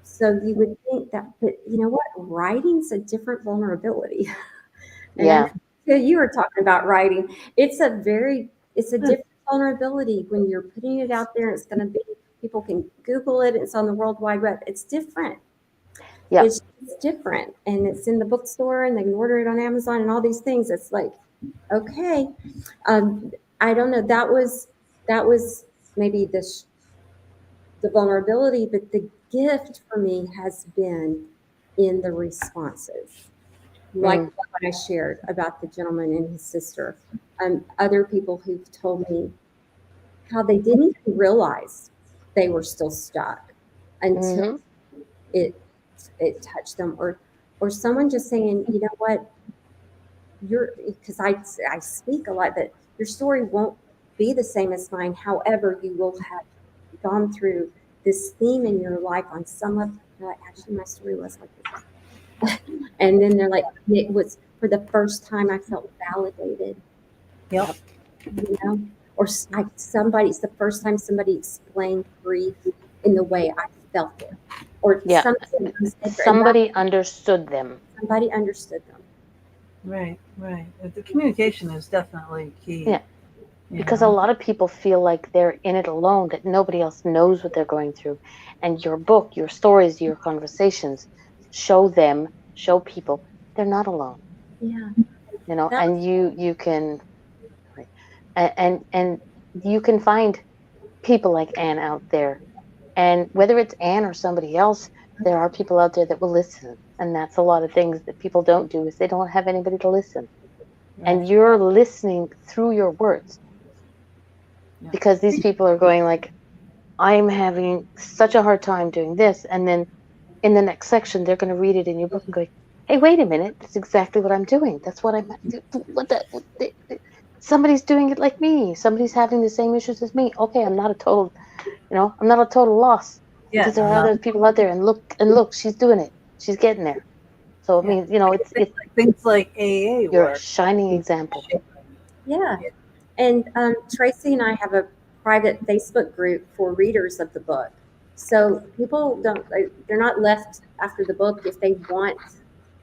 So you would think that, but you know what? Writing's a different vulnerability. And Yeah. you were talking about writing. It's a different vulnerability when you're putting it out there. It's going to be, people can Google it. It's on the World Wide Web. It's different. Yeah. It's different, and it's in the bookstore, and they can order it on Amazon and all these things. It's like, okay, I don't know. That was maybe the vulnerability, but the gift for me has been in the responses, like what I shared about the gentleman and his sister. Other people who've told me how they didn't even realize they were still stuck until it touched them, or someone just saying, you know what, because I speak a lot, that your story won't be the same as mine. However, you will have gone through this theme in your life on some level. Like, actually, my story was like this. And then they're like, it was for the first time I felt validated. Yep. You know, or like it's the first time somebody explained grief in the way I felt it, or somebody understood them. Somebody understood them. Right. The communication is definitely key. Yeah. Because a lot of people feel like they're in it alone, that nobody else knows what they're going through. And your book, your stories, your conversations show people they're not alone. Yeah. You know, and you can, and you can find people like Ann out there. And whether it's Ann or somebody else, there are people out there that will listen. And that's a lot of things that people don't do, is they don't have anybody to listen. Right. And you're listening through your words. Yeah. Because these people are going like, I'm having such a hard time doing this. And then in the next section, they're going to read it in your book and go, hey, wait a minute. That's exactly what I'm doing. That's what I'm, somebody's doing it like me. Somebody's having the same issues as me. Okay, I'm not a total loss. Yeah, because there are other people out there, and look, she's doing it. She's getting there. So it means, it's things like AA. You're a shining example. Yeah. And Tracy and I have a private Facebook group for readers of the book. So people they're not left after the book if they want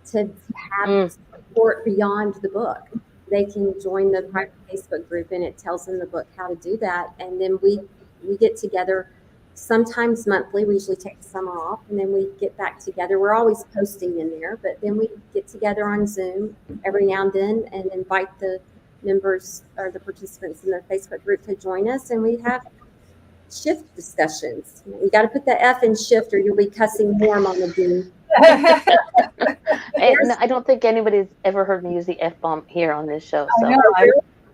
to have support beyond the book. They can join the private Facebook group, and it tells them the book how to do that. And then we get together sometimes monthly. We usually take the summer off, and then we get back together. We're always posting in there, but then we get together on Zoom every now and then and invite the members or the participants in the Facebook group to join us, and we have shift discussions. You got to put the F in shift, or you'll be cussing more, Mama D. I don't think anybody's ever heard me use the F-bomb here on this show. So.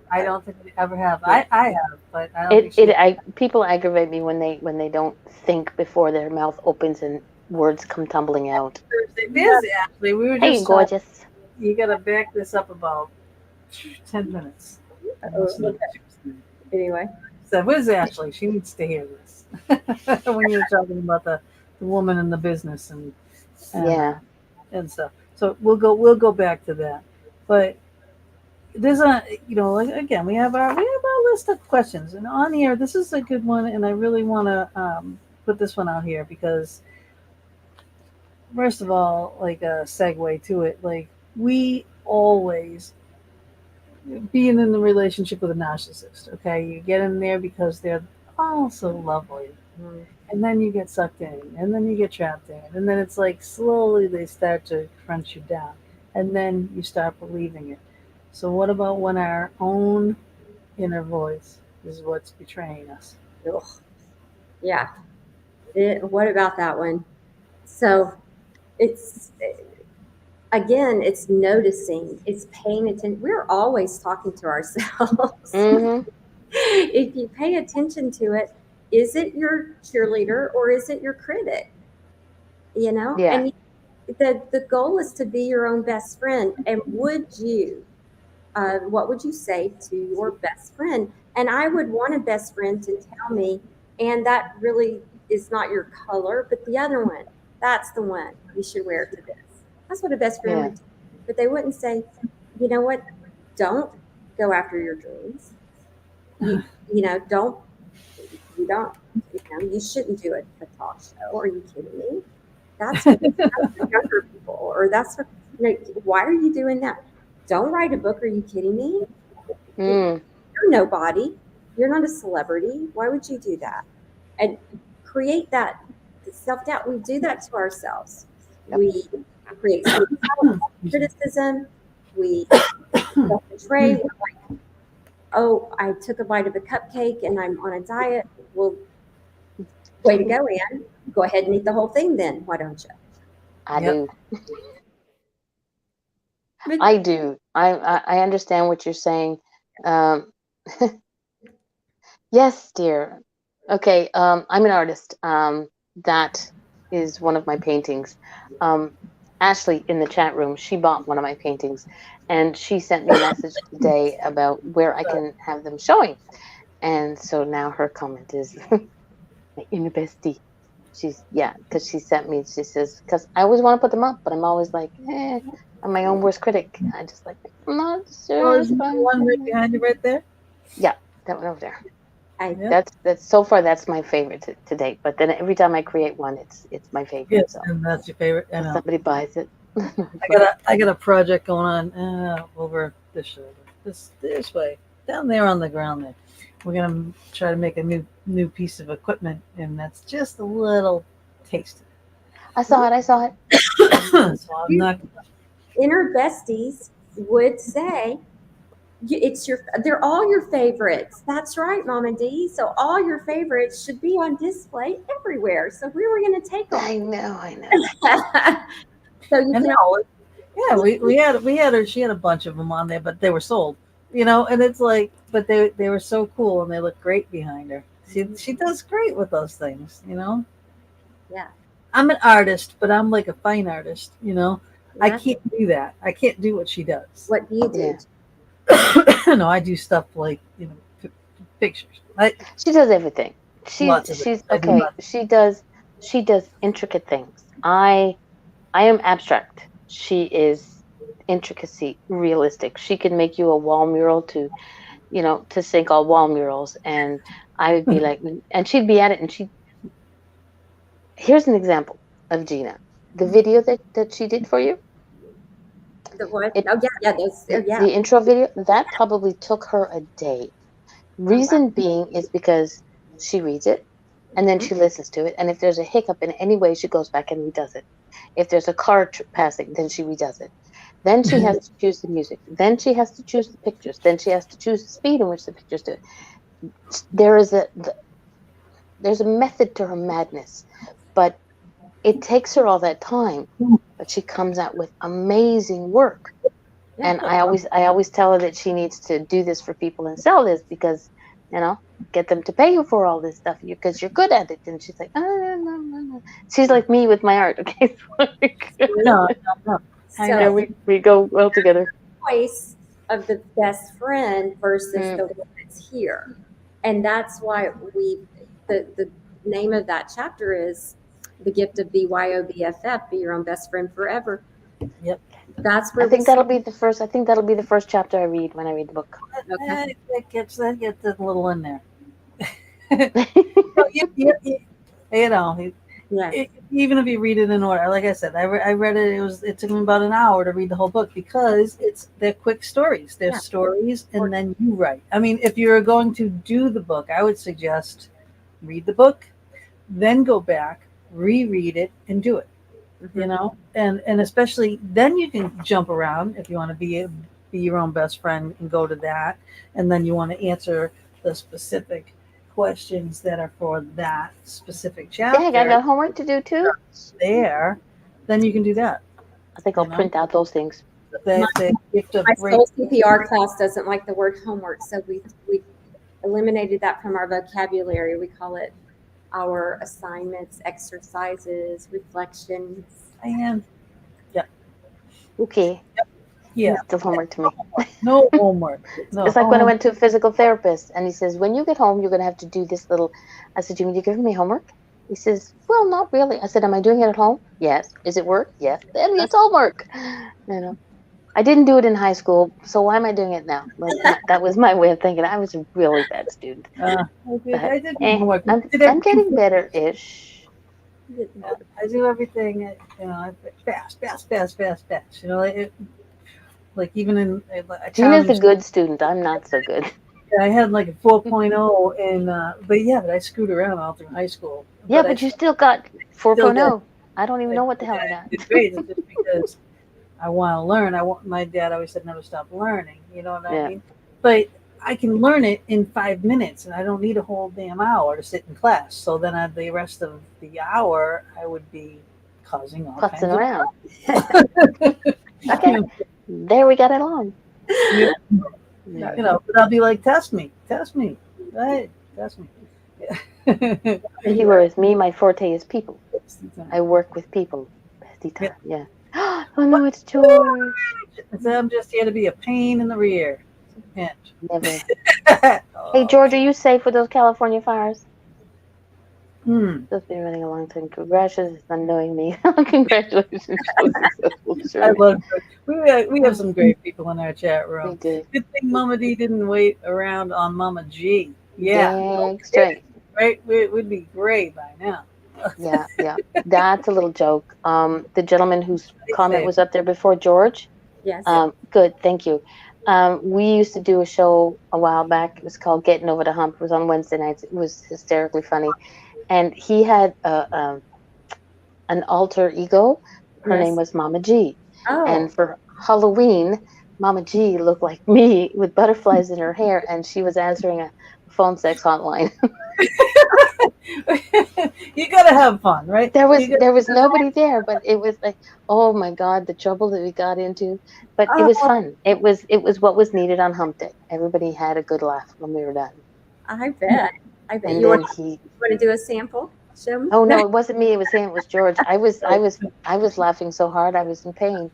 I don't think we ever have. I have, but I don't people aggravate me when they don't think before their mouth opens and words come tumbling out. It is actually. We were just gorgeous. You got to back this up about 10 minutes. Anyway, so where's Ashley? She needs to hear this. When you're talking about the woman in the business and stuff. So we'll go back to that. But there's again, we have our list of questions, and on here, this is a good one, and I really want to put this one out here because, first of all, like a segue to it, like we always being in the relationship with a narcissist, okay, you get in there because they're all so lovely, and then you get sucked in, and then you get trapped in, and then it's like slowly they start to crunch you down, and then you start believing it. So what about when our own inner voice is what's betraying us? Ugh. Yeah. What about that one? So it's noticing, it's paying attention. We're always talking to ourselves. If you pay attention to it, is it your cheerleader or is it your critic? Yeah. And the goal is to be your own best friend. And what would you say to your best friend? And I would want a best friend to tell me, and that really is not your color, but the other one, That's the one you should wear to this. That's what a best friend Yeah. would do. But they wouldn't say, you know what, don't go after your dreams. You, you know, don't, you don't, you know, you shouldn't do a talk show. Are you kidding me? That's for younger people, or that's for, you know, why are you doing that? Don't write a book. Are you kidding me? Mm. You're nobody. You're not a celebrity. Why would you do that? And create that self-doubt. We do that to ourselves. Yep. We create criticism. We self-betray. We're like, oh, I took a bite of a cupcake and I'm on a diet. Well, way to go, Ann. Go ahead and eat the whole thing then. Why don't you? I Yep. do. But I do. I understand what you're saying. Um, yes, dear. Okay. I'm an artist. That is one of my paintings. Ashley in the chat room, she bought one of my paintings, and she sent me a message today about where I can have them showing. And so now her comment is, "My inner bestie." Because she sent me. She says, because I always want to put them up, but I'm always like, I'm my own worst critic. I just like, I'm not Oh, sure. is the one right behind you right there? Yeah, that one over there. Yeah. That's so far that's my favorite to date. But then every time I create one, it's my favorite. Yes, So and that's your favorite. I know. somebody buys it. I got a project going on over this shoulder, this way, down there on the ground there. We're gonna try to make a new piece of equipment, and that's just a little taste. I saw it. So I'm not. inner besties would say, they're all your favorites. That's right, Mama D. So all your favorites should be on display everywhere. So we were going to take them. I know. So you I can know. Yeah, we had her. She had a bunch of them on there, but they were sold. You know, and it's like, but they were so cool and they look great behind her. She does great with those things. You know. Yeah. I'm an artist, but I'm like a fine artist. You know. Yeah. I can't do that. I can't do what she does. What do you do? Yeah. No, I do stuff like, you know, pictures. She does everything. Lots of it. She's I do okay. lots. She does intricate things. I am abstract. She is intricacy, realistic. She can make you a wall mural to sync all wall murals, and I would be like, and she'd be at it, and here's an example of Gina. The video that she did for you. The what? The intro video, that probably took her a day. Reason being is because she reads it and then she listens to it, and if there's a hiccup in any way, she goes back and redoes it. If there's a car passing, then she redoes it. Then she has to choose the music. Then she has to choose the pictures. Then she has to choose the speed in which the pictures do it. There's a method to her madness, but it takes her all that time. But she comes out with amazing work. And I always tell her that she needs to do this for people and sell this because, get them to pay you for all this stuff because you're good at it. And she's like, no. She's like me with my art. Okay, No. I know we go well together. Choice of the best friend versus the one that's here, and that's why the name of that chapter is The Gift of BYOBFF, Be Your Own Best Friend Forever. Yep. That's where I think that'll be the first chapter I read when I read the book. Okay. That gets a little in there. Even if you read it in order, like I said, I read it. It took me about an hour to read the whole book because they're quick stories. They're stories, and then you write. I mean, if you're going to do the book, I would suggest read the book, then go back, reread it, and do it. You know, and especially then you can jump around if you want to be your own best friend and go to that, and then you want to answer the specific questions that are for that specific chapter. Yeah, I got homework to do too. There, then you can do that. I think I'll print out those things. My soul CPR class doesn't like the word homework, so we eliminated that from our vocabulary. We call it our assignments, exercises, reflections. And okay. Yeah. It's still homework to me. No homework. No. It's like when I went to a physical therapist and he says, when you get home, you're going to have to do this little. I said, you mean you're giving me homework? He says, well, not really. I said, am I doing it at home? Yes. Is it work? Yes. Then it's homework. You know, I didn't do it in high school, so why am I doing it now? Like that was my way of thinking. I was a really bad student, but I did my homework. I did I'm everything. getting better-ish. I do everything, fast, fast, fast, fast, fast. Like even in Gina's accounting a school, good student. I'm not so good. I had like a 4.0, and but I screwed around all through high school. Yeah, But I but you still got still got 4.0. I don't even know what the hell I got. good grades. It's just because I want to learn. My dad always said never stop learning. You know what I Yeah. mean? But I can learn it in 5 minutes, and I don't need a whole damn hour to sit in class. So then the rest of the hour, I would be causing all Putzing kinds of around. you Okay. There we got it on. know, Yeah. but I'll be like, test me, right? Test me. Bestie, whereas me, my forte is people. I work with people. Bestie time. Yeah. Oh no, it's George. I'm just here to be a pain in the rear. Pinch. Never. Hey, George, are you safe with those California fires? Just been running a long time. Congratulations on knowing me. Congratulations for a successful I journey. love it. We have some great people in our chat We room. did. Good thing Mama D didn't wait around on Mama G. Yeah, Dang straight. right. We'd be great by now. Yeah. That's a little joke. The gentleman whose comment was up there before, George. Yes. Good, thank you. We used to do a show a while back. It was called Getting Over the Hump. It was on Wednesday nights. It was hysterically funny. And he had an alter ego. Her name Yes. was Mama G. Oh. And for Halloween, Mama G looked like me with butterflies in her hair, and she was answering a phone sex hotline. You gotta have fun, right? There was nobody there, but it was like, oh my God, the trouble that we got into. But it was Oh, fun. It was what was needed on Hump Day. Everybody had a good laugh when we were done. I bet. I bet. And You then want to do a sample? Show me. oh no, it wasn't me. It was him. It was George. I was laughing so hard I was in pain.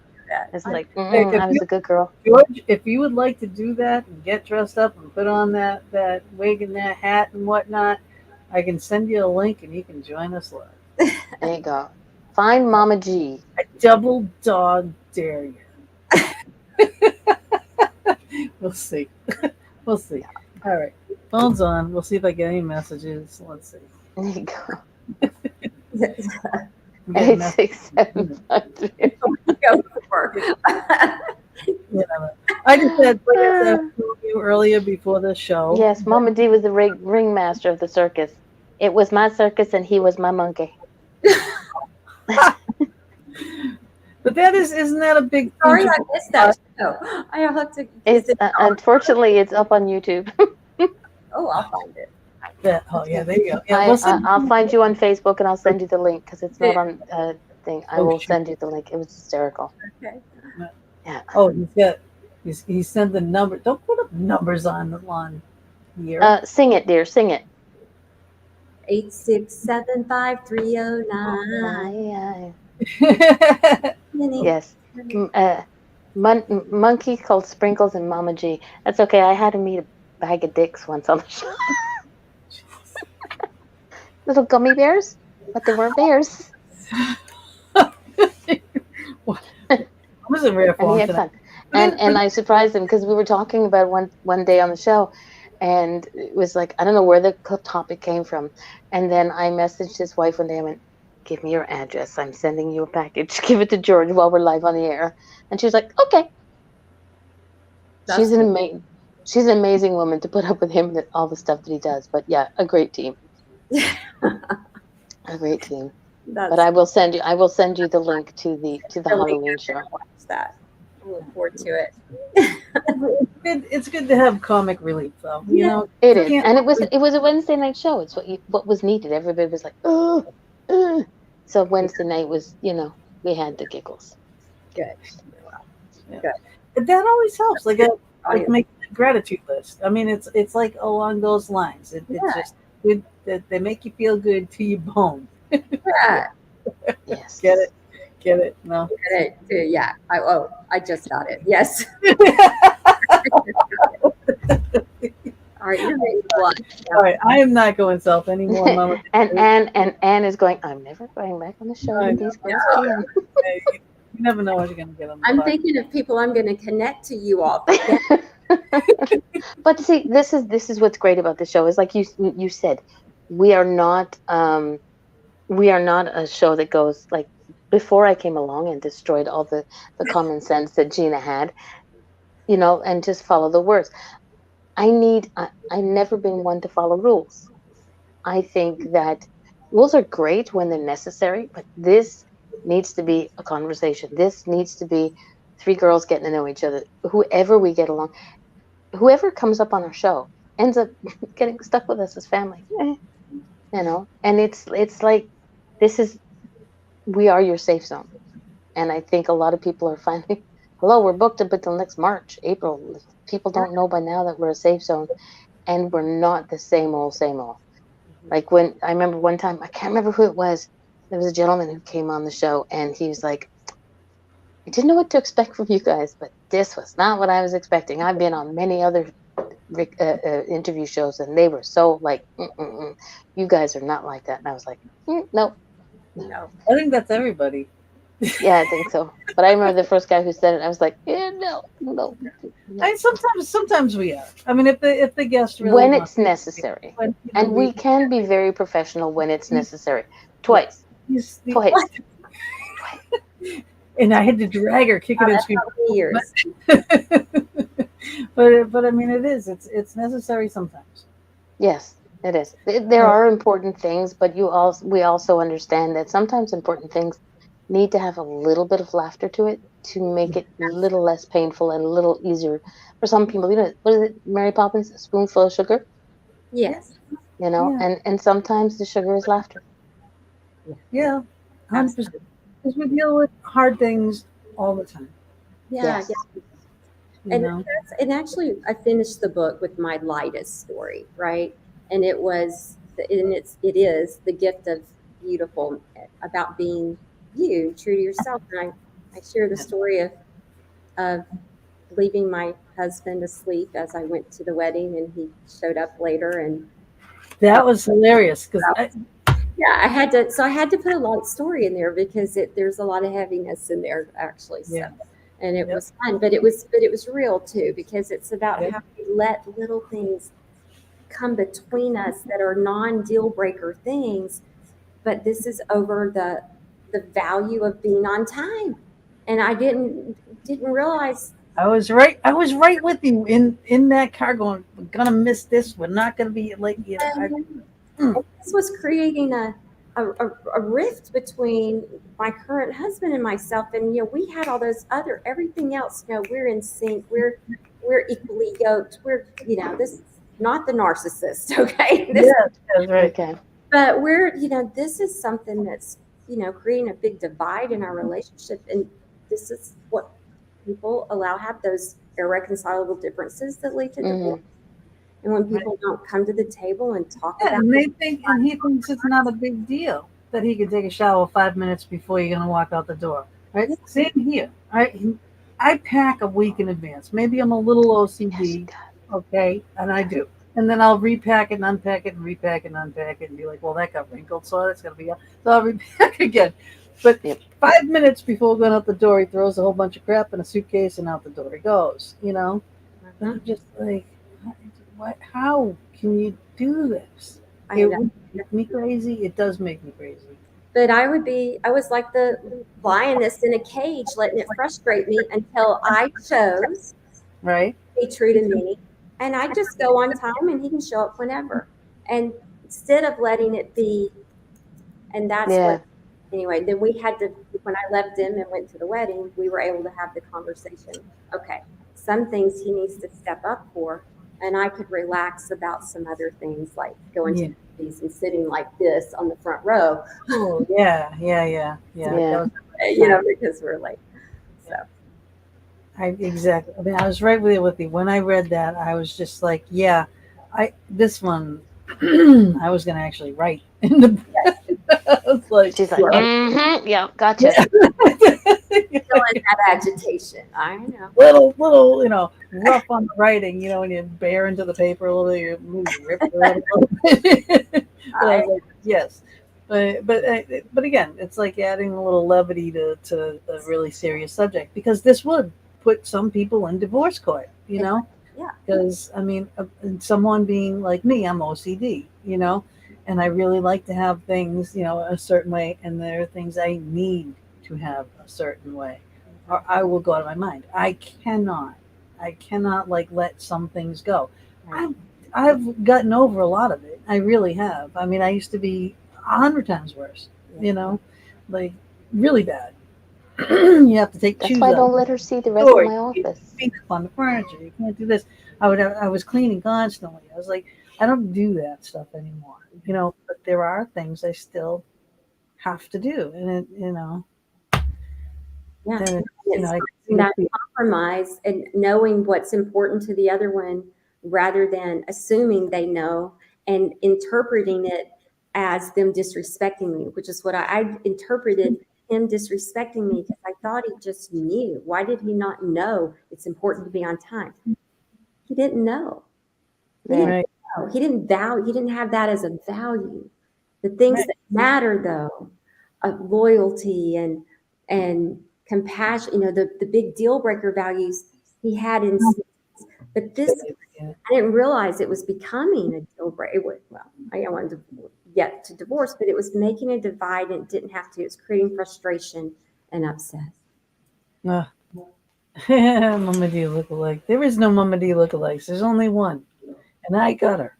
It's like, If I was you, a good girl. George, if you would like to do that and get dressed up and put on that wig and that hat and whatnot, I can send you a link and you can join us live. There you go. Find Mama G. I double dog dare you. We'll see. We'll see. All right. Phone's on. We'll see if I get any messages. Let's see. There you go. We get a 86753. Go for it. I just said, like I said to you earlier before the show. Yes, Mama D was the ringmaster of the circus. It was my circus and he was my monkey. But isn't that a big? Sorry, I missed that show. I have to. It's unfortunately it's up on YouTube. Oh, I'll find it. Yeah. Oh yeah, there you go. Yeah, I'll find you on Facebook and I'll send you the link because it's not on thing. I will send you the link. It was hysterical. Okay. Yeah. Oh, he sent the number. Don't put up numbers on here. Sing it, dear. Sing it. 8675309. Yes. Monkey called Sprinkles and Mama G. That's okay. I had him eat a bag of dicks once on the show. Little gummy bears, but they weren't bears. Was a rare And he had fun. And I surprised him because we were talking about one day on the show, and it was like, I don't know where the topic came from. And then I messaged his wife one day. I went, give me your address. I'm sending you a package. Give it to George while we're live on the air. And she was like, okay. She's an amazing woman to put up with him and all the stuff that he does. But yeah, a great team. A great team. But I will send you the link to the Halloween show. Watch that. I look forward to it. It's good to have comic relief, though. You know, it is, and it was a Wednesday night show. It's what was needed. Everybody was like, oh. So Wednesday night was, we had the giggles. Good. Yeah. Good. That always helps. Like make a gratitude list. I mean, it's like along those lines. It's just good that they make you feel good to your bone. Yeah. Yes. Get it? No. Get it? Yeah. I just got it. Yes. All right, you're ready to watch. All right, I am not going self anymore, Mama. and Anne is going, I'm never going back on the show I with know. these girls again. You never know what you're going to get on the I'm podcast. thinking of people I'm going to connect to you all. But see, this is what's great about the show is like you said, we are not a show that goes like before I came along and destroyed all the common sense that Gina had, and just follow the words. I've never been one to follow rules. I think that rules are great when they're necessary, but this needs to be a conversation. This needs to be three girls getting to know each other. Whoever we get along, whoever comes up on our show ends up getting stuck with us as family. And it's like this is we are your safe zone. And I think a lot of people are finding, hello, we're booked up until next March, April. People don't know by now that we're a safe zone, and we're not the same old, same old. Like when I remember one time, I can't remember who it was. There was a gentleman who came on the show, and he was like, I didn't know what to expect from you guys, but this was not what I was expecting. I've been on many other interview shows, and they were so like, you guys are not like that. And I was like, no. I think that's everybody. Yeah, I think so. But I remember the first guy who said it. I was like, yeah, no. And sometimes we are. I mean, if the guest really when wants it's necessary, and we can be very professional when it's necessary. Twice. And I had to drag her, kick it and scream. Years. But I mean, it's necessary sometimes. Yes, it is. There are important things, but we also understand that sometimes important things need to have a little bit of laughter to it to make it a little less painful and a little easier for some people. What is it, Mary Poppins? A spoonful of sugar? Yes. And sometimes the sugar is laughter. Yeah, 100%. Because we deal with hard things all the time. Yeah. And actually, I finished the book with my lightest story, right? And it is the gift of beautiful, about being you, true to yourself. And I share the story of leaving my husband asleep as I went to the wedding, and he showed up later, and that was hilarious because I had to put a light story in there because there's a lot of heaviness in there actually. So. Yeah. And it was fun, but it was real too, because it's about how we let little things come between us that are non-deal breaker things, but this is over the value of being on time. And I didn't realize. I was right with you in that car going, we're gonna miss this, we're not gonna be late. This was creating a rift between my current husband and myself, and we had all those everything else. We're in sync. We're equally yoked. We're this is not the narcissist, okay? That's right. Okay. But we're this is something that's creating a big divide in our relationship, and this is what people have those irreconcilable differences that lead to divorce. And when people don't come to the table and talk about it. And he thinks it's not a big deal that he can take a shower 5 minutes before you're going to walk out the door. Right? Yeah. Same here. I pack a week in advance. Maybe I'm a little OCD, okay? And I do. And then I'll repack it and unpack it and repack it and unpack it and be like, well, that got wrinkled, so that's going to be up. So I'll repack again. But 5 minutes before going out the door, he throws a whole bunch of crap in a suitcase and out the door he goes, And I'm just like, how can you do this? It would make me crazy. It does make me crazy. But I was like the lioness in a cage, letting it frustrate me until I chose to be true to me. And I just go on time, and he can show up whenever. And instead of letting it be, and that's what, anyway, then we had to, when I left him and went to the wedding, we were able to have the conversation. Okay, some things he needs to step up for. And I could relax about some other things, like going to movies and sitting like this on the front row. Oh, yeah. Because we're late. So. Exactly. I mean, I was right with you. When I read that, I was just like, this one, I was going to actually write in the. I was like, she's like, yeah, gotcha. that agitation. I know. little, rough on the writing, when you bear into the paper a little bit, you move your rip around a little bit. But I was like, yes. But again, it's like adding a little levity to a really serious subject, because this would put some people in divorce court, Yeah. because someone being like me, I'm OCD, and I really like to have things, a certain way, and there are things I need to have a certain way, or I will go out of my mind. I cannot like let some things go. Right. I've gotten over a lot of it. I really have. I used to be 100 times worse, like really bad. You have to take That's shoes why I out don't let her see the rest of door. my You can't office. speak up on the furniture. You can't do this. I was cleaning constantly. I was like, I don't do that stuff anymore. But there are things I still have to do, and Yeah. then It's I finding that compromise and knowing what's important to the other one rather than assuming they know and interpreting it as them disrespecting me, which is what I interpreted him disrespecting me because I thought he just knew. Why did he not know it's important to be on time? He didn't know. He didn't right, know. He didn't have that as a value. The things right. that matter though, of loyalty and compassion, the big deal breaker values he had in, but this, Yeah. I didn't realize it was becoming a deal breaker. Well, I don't want to get to divorce, but it was making a divide and it didn't have to. It was creating frustration and upset. Ah. Mama D lookalike. There is no Mama D lookalikes. There's only one, and I got her.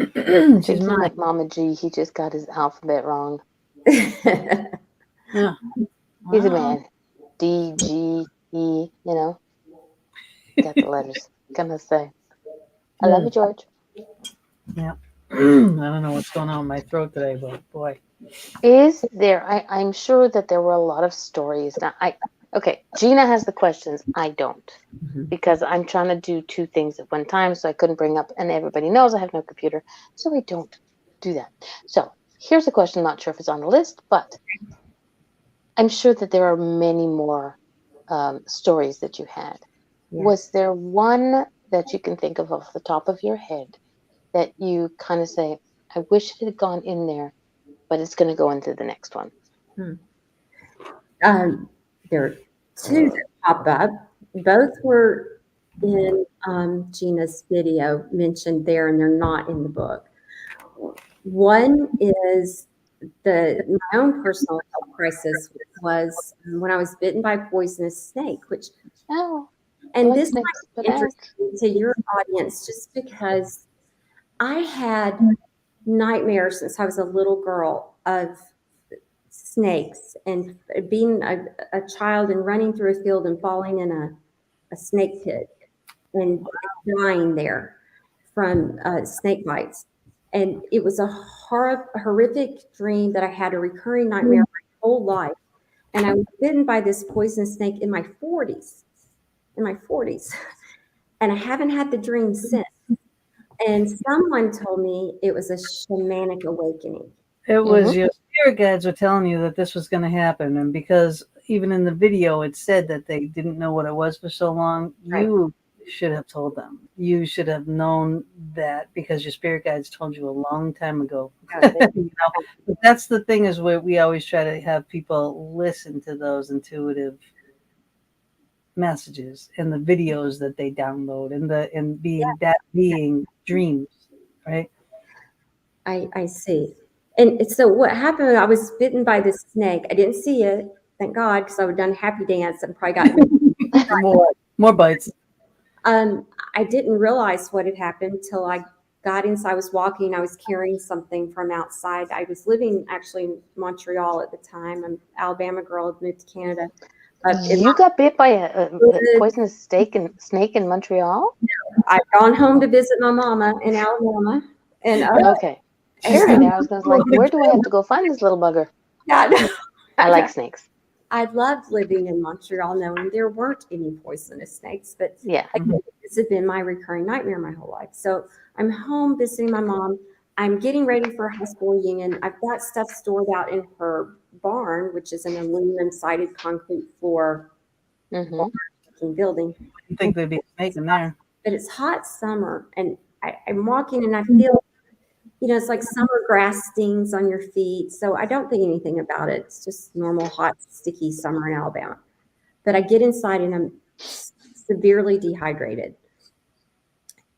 I She's think he mine. meant Mama G. He just got his alphabet wrong. Yeah. He's a Wow. man. D, G, E, got the letters. Gonna say. I love Yeah. you, George. Yeah. I don't know what's going on with my throat today, but boy. Is there, I'm sure that there were a lot of stories. Now, okay, Gina has the questions. I don't. Because I'm trying to do two things at one time, so I couldn't bring up, and everybody knows I have no computer, so I don't do that. So here's a question. I'm not sure if it's on the list, but I'm sure that there are many more stories that you had. Yeah. Was there one that you can think of off the top of your head that you kind of say, I wish it had gone in there, but it's going to go into the next one? Hmm. There are two that pop up. Both were in Gina's video mentioned there, and they're not in the book. One is my own personal health crisis was when I was bitten by a poisonous snake, Oh, I and like this snakes, might but be interesting to your audience just because I had nightmares since I was a little girl of snakes and being a child and running through a field and falling in a snake pit and dying there from snake bites. And it was a horrific dream that I had, a recurring nightmare my whole life. And I was bitten by this poisonous snake in my 40s, in my 40s. And I haven't had the dream since. And someone told me it was a shamanic awakening. It was mm-hmm. your spirit guides were telling you that this was going to happen, and because even in the video it said that they didn't know what it was for so long, Right. you should have told them. You should have known that because your spirit guides told you a long time ago. But that's the thing is where we always try to have people listen to those intuitive messages and the videos that they download and being dreams, right? I see. And so what happened, I was bitten by this snake. I didn't see it, thank God, because I would have done a happy dance and probably got More bites. I didn't realize what had happened till I got inside. I was walking, I was carrying something from outside. I was living actually in Montreal at the time. I'm an Alabama girl, had moved to Canada. You got bit by a poisonous snake in Montreal? I'd gone home to visit my mama in Alabama. And Okay. Hearing that, I was going to like, where do I have to go find this little bugger? yeah, I like snakes. I loved living in Montreal knowing there weren't any poisonous snakes, but Yeah. again, this had been my recurring nightmare my whole life. So I'm home visiting my mom. I'm getting ready for a high school reunion. I've got stuff stored out in her barn, which is an aluminum sided concrete floor Mm-hmm. building. You think there'd be a snake in there? But it's hot summer, and I'm walking and I feel, it's like summer grass stings on your feet. So I don't think anything about it. It's just normal, hot, sticky summer in Alabama. But I get inside and I'm severely dehydrated.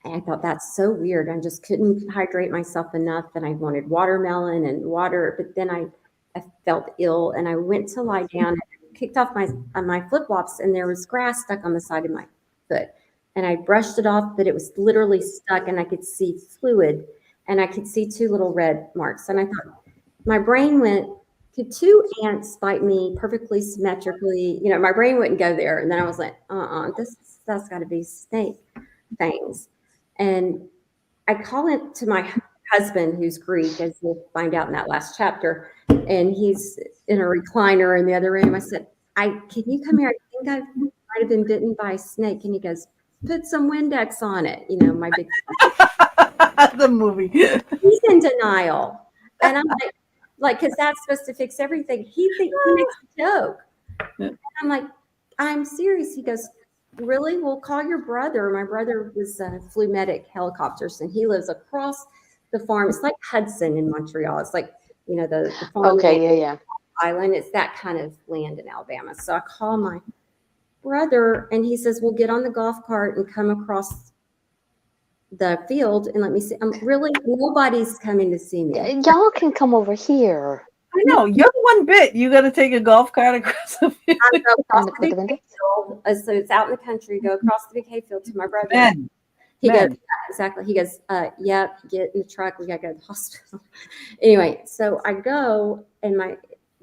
And I thought that's so weird. I just couldn't hydrate myself enough. And I wanted watermelon and water, but then I felt ill and I went to lie down and kicked off my flip flops, and there was grass stuck on the side of my foot. And I brushed it off, but it was literally stuck, and I could see fluid, and I could see 2 little red marks. And I thought, my brain went, could 2 ants bite me perfectly symmetrically? My brain wouldn't go there. And then I was like, that's got to be snake fangs. And I call it to my husband, who's Greek, as we'll find out in that last chapter, and he's in a recliner in the other room. I said, can you come here? I think I might have been bitten by a snake. And he goes, put some Windex on it. My big The movie. He's in denial. And I'm like, because that's supposed to fix everything. He makes a joke. And I'm like, I'm serious. He goes, really? We'll call your brother. My brother was flew medic helicopters, and he lives across the farm. It's like Hudson in Montreal. It's like, the farm. Okay, yeah. Island. It's that kind of land in Alabama. So I call my brother, and he says, we'll get on the golf cart and come across the field and let me see. Really, nobody's coming to see me. Y'all can come over here. I know, you're one bit. You got to take a golf cart across the field. I go across the big hayfield. So it's out in the country. Go across the big hayfield to my brother. He goes, yeah, exactly. He goes, yep, get in the truck. We got to go to the hospital. Anyway, so I go, and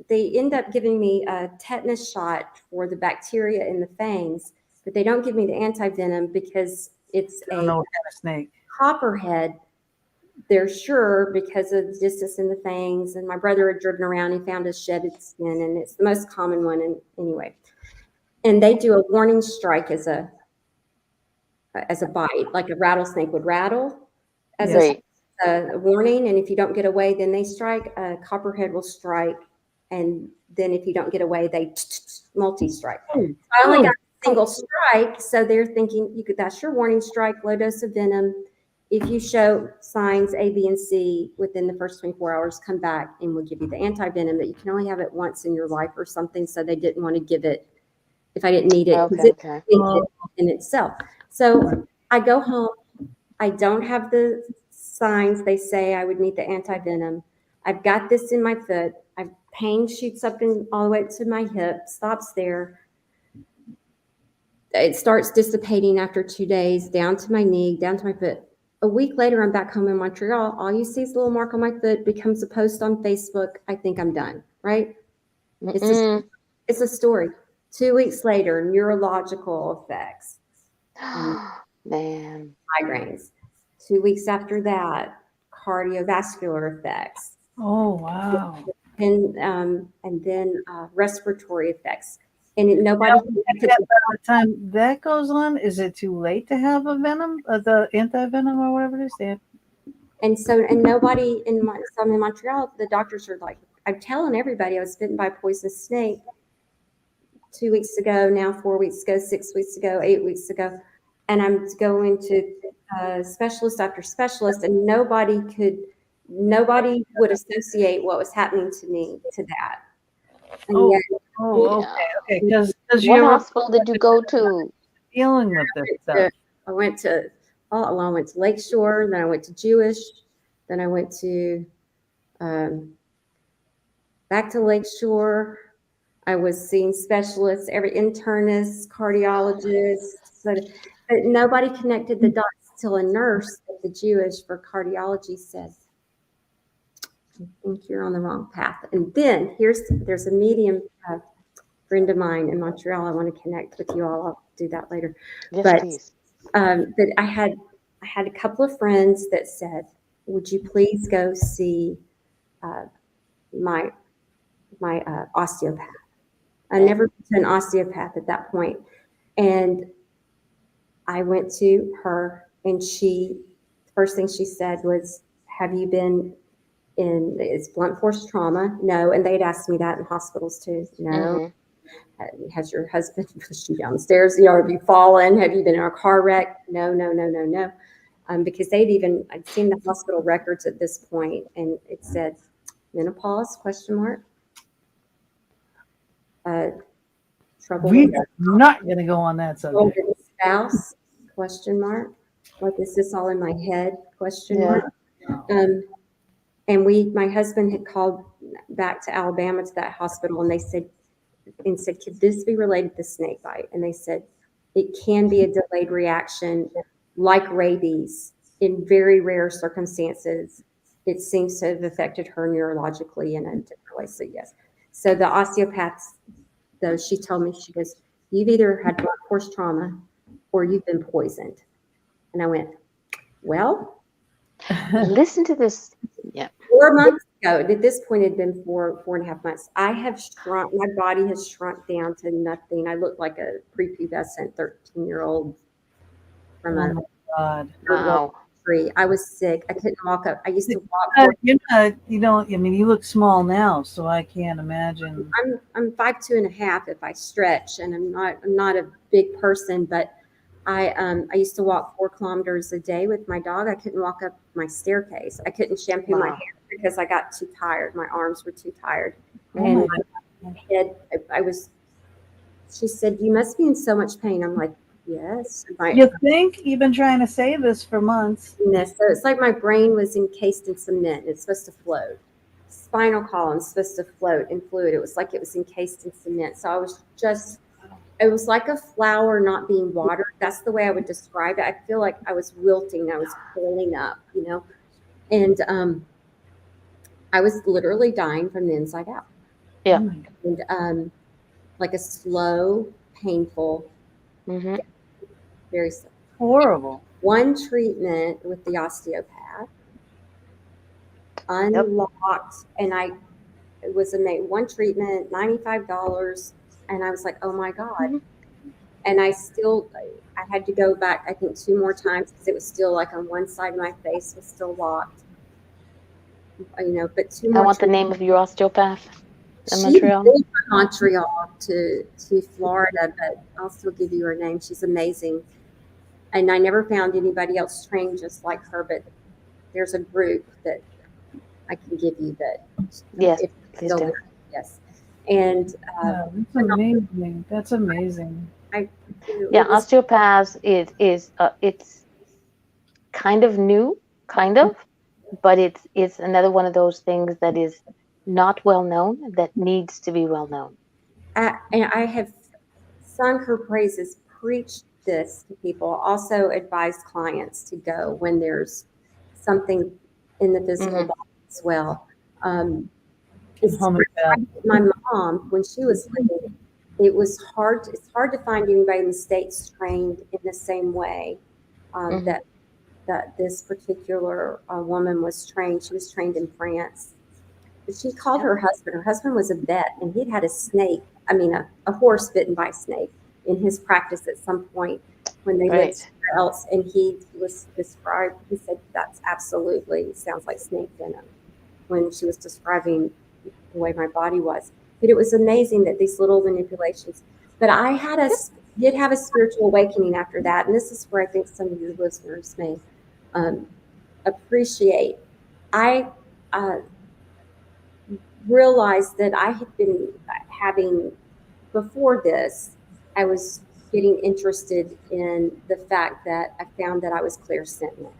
they end up giving me a tetanus shot for the bacteria in the fangs, but they don't give me the anti-venom because it's a snake. copperhead. They're sure because of the distance in the fangs. And my brother had driven around. He found a shedded skin, and it's the most common one. And anyway, and they do a warning strike as a bite, like a rattlesnake would rattle as a warning. And if you don't get away, then they strike. A copperhead will strike. And then if you don't get away, they multi-strike. I only got a single strike. So they're thinking, that's your warning strike, low dose of venom. If you show signs A, B, and C within the first 24 hours, come back and we'll give you the anti-venom, but you can only have it once in your life or something. So they didn't want to give it if I didn't need it, because it in itself. So I go home. I don't have the signs they say I would need the anti-venom. I've got this in my foot. Pain shoots up all the way to my hip, stops there. It starts dissipating after 2 days, down to my knee, down to my foot. A week later, I'm back home in Montreal. All you see is a little mark on my foot, becomes a post on Facebook. I think I'm done, right? It's a story. 2 weeks later, neurological effects. Man. Migraines. 2 weeks after that, cardiovascular effects. Oh, wow. And then respiratory effects. And nobody. By the time that goes on, is it too late to have a venom, the anti-venom or whatever it is? And nobody in Montreal, the doctors are like, I'm telling everybody I was bitten by a poisonous snake 2 weeks ago, now 4 weeks ago, 6 weeks ago, 8 weeks ago. And I'm going to specialist after specialist, and nobody would associate what was happening to me to that. And yet, okay. Because what hospital did you go to? Dealing with this stuff. I went to Lakeshore, then I went to Jewish, then I went to back to Lakeshore. I was seeing specialists, every internist, cardiologist, but nobody connected the dots till a nurse at the Jewish for cardiology said, I think you're on the wrong path. And then there's a medium friend of mine in Montreal. I want to connect with you all. I'll do that later. Yes, please. But I had a couple of friends that said, would you please go see my osteopath? I never been to an osteopath at that point. And I went to her, and the first thing she said was, have you been in, is blunt force trauma? No. And they'd asked me that in hospitals too. No. Has your husband pushed you down the stairs? Have you fallen? Have you been in a car wreck? No, no, no, no, no. Because I'd seen the hospital records at this point, and it said menopause, question mark. Trouble We're with not going to go on that subject. spouse, question mark. Like, is this all in my head? Question Yeah. mark. And my husband had called back to Alabama to that hospital, and they said, could this be related to snake bite? And they said, it can be a delayed reaction like rabies. In very rare circumstances, it seems to have affected her neurologically in a different way. So yes. So the osteopaths, though, she told me, she goes, you've either had blunt force trauma or you've been poisoned. And I went, well, Listen to this. Yeah. 4 months ago, at this point, it had been 4.5 months. I have shrunk, my body has shrunk down to nothing. I look like a prepubescent 13-year-old from Oh my God. Wow. tree. I was sick. I couldn't walk up. I used to walk. You look small now, so I can't imagine. I'm 5'2.5" if I stretch, and I'm not a big person, but I used to walk 4 kilometers a day with my dog. I couldn't walk up my staircase. I couldn't shampoo my hair because I got too tired. My arms were too tired. And my head, she said, you must be in so much pain. I'm like, yes. You think? You've been trying to say this for months. Yes. So it's like my brain was encased in cement. It's supposed to float. Spinal column's supposed to float in fluid. It was like it was encased in cement. So I was it was like a flower not being watered. That's the way I would describe it. I feel like I was wilting. I was curling up, and I was literally dying from the inside out. Yeah. And like a slow, painful, very slow. Horrible. One treatment with the osteopath, unlocked, and it was amazing. One treatment, $95. And I was like, oh my God. And I had to go back, I think 2 more times because it was still like on one side of my face was still locked. But 2 more. I want the name of your osteopath in She Montreal. moved from Montreal to Florida, but I'll still give you her name. She's amazing. And I never found anybody else trained just like her, but there's a group that I can give you that. Yes, please do. Yes. And that's amazing. That's amazing. Osteopaths is it's kind of new, but it's another one of those things that is not well known, that needs to be well known. And I have sung her praises, preached this to people, also advised clients to go when there's something in the physical body as well. My mom, when she was living, it's hard to find anybody in the States trained in the same way that this particular woman was trained. She was trained in France. But she called her husband. Her husband was a vet, and he'd had a horse bitten by a snake in his practice at some point when they went somewhere else. And he said, that's absolutely sounds like snake venom, when she was describing the way my body was. But it was amazing that these little manipulations. But I did have a spiritual awakening after that. And this is where I think some of your listeners may appreciate. I realized that I had been having, before this, I was getting interested in the fact that I found that I was clairsentient.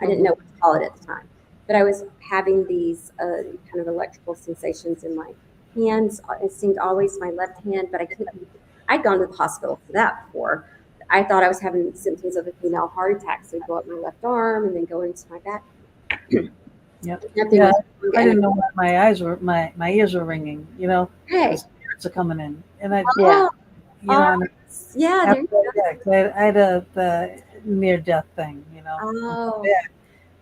I didn't know what to call it at the time, but I was having these kind of electrical sensations in my hands. It seemed always my left hand, but I couldn't. I'd gone to the hospital for that before. I thought I was having symptoms of a female heart attack, so it'd go up my left arm and then go into my back. Yep. I didn't know what my ears were ringing. Hey, spirits are coming in, and I had the near death thing,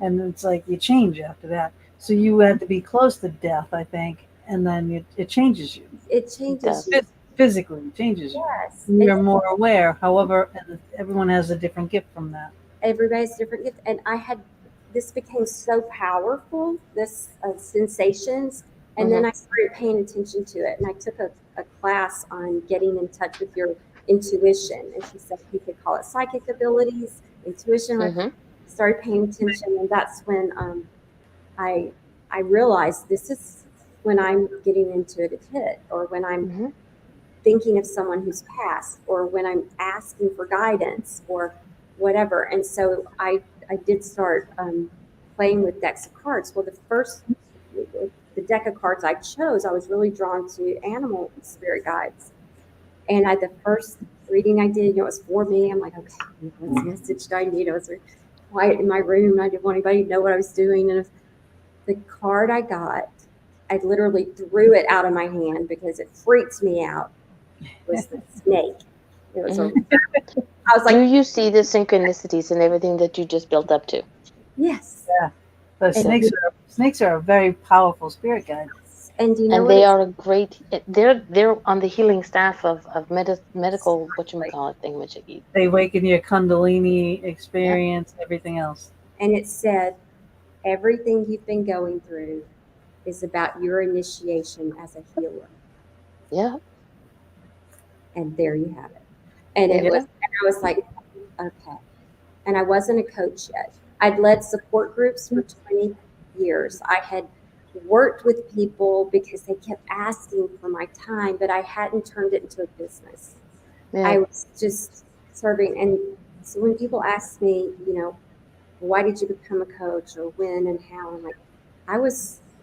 and it's like you change after that. So you had to be close to death, I think, and then it changes you. It changes you. Physically changes you. Yes. You're more aware. However, everyone has a different gift from that. Everybody's different gift, and I had this became so powerful, this sensations, and Mm-hmm. then I started paying attention to it. And I took a class on getting in touch with your intuition, and she said you could call it psychic abilities, intuition. I Mm-hmm. started paying attention, and that's when I I realized this is when I'm getting intuitive hit, or when I'm Mm-hmm. thinking of someone who's passed, or when I'm asking for guidance, or whatever. And so I did start playing with decks of cards. Well, the deck of cards I chose, I was really drawn to animal spirit guides. And the first reading I did, it was for me. I'm like, okay, what message do I need? I was quiet in my room. I didn't want anybody to know what I was doing. And the card I got, I literally threw it out of my hand because it freaked me out. Was the snake. It was Mm-hmm. I was Do like, you see the synchronicities and everything that you just built up to? yes. Yeah. But And snakes are a very powerful spirit guide. do you know And what they it's are a great. They're on the healing staff of medical like? whatchamacallit thingamajiggy. They awaken your Kundalini Yep. experience, everything else. And it said, everything you've been going through is about your initiation as a healer. Yeah. And there you have it. And There it you was, go. and I was like, okay. And I wasn't a coach yet. I'd led support groups for 20 years. I had worked with people because they kept asking for my time, but I hadn't turned it into a business. Yeah. I was just serving. And so when people ask me, why did you become a coach, or when and how, I'm like,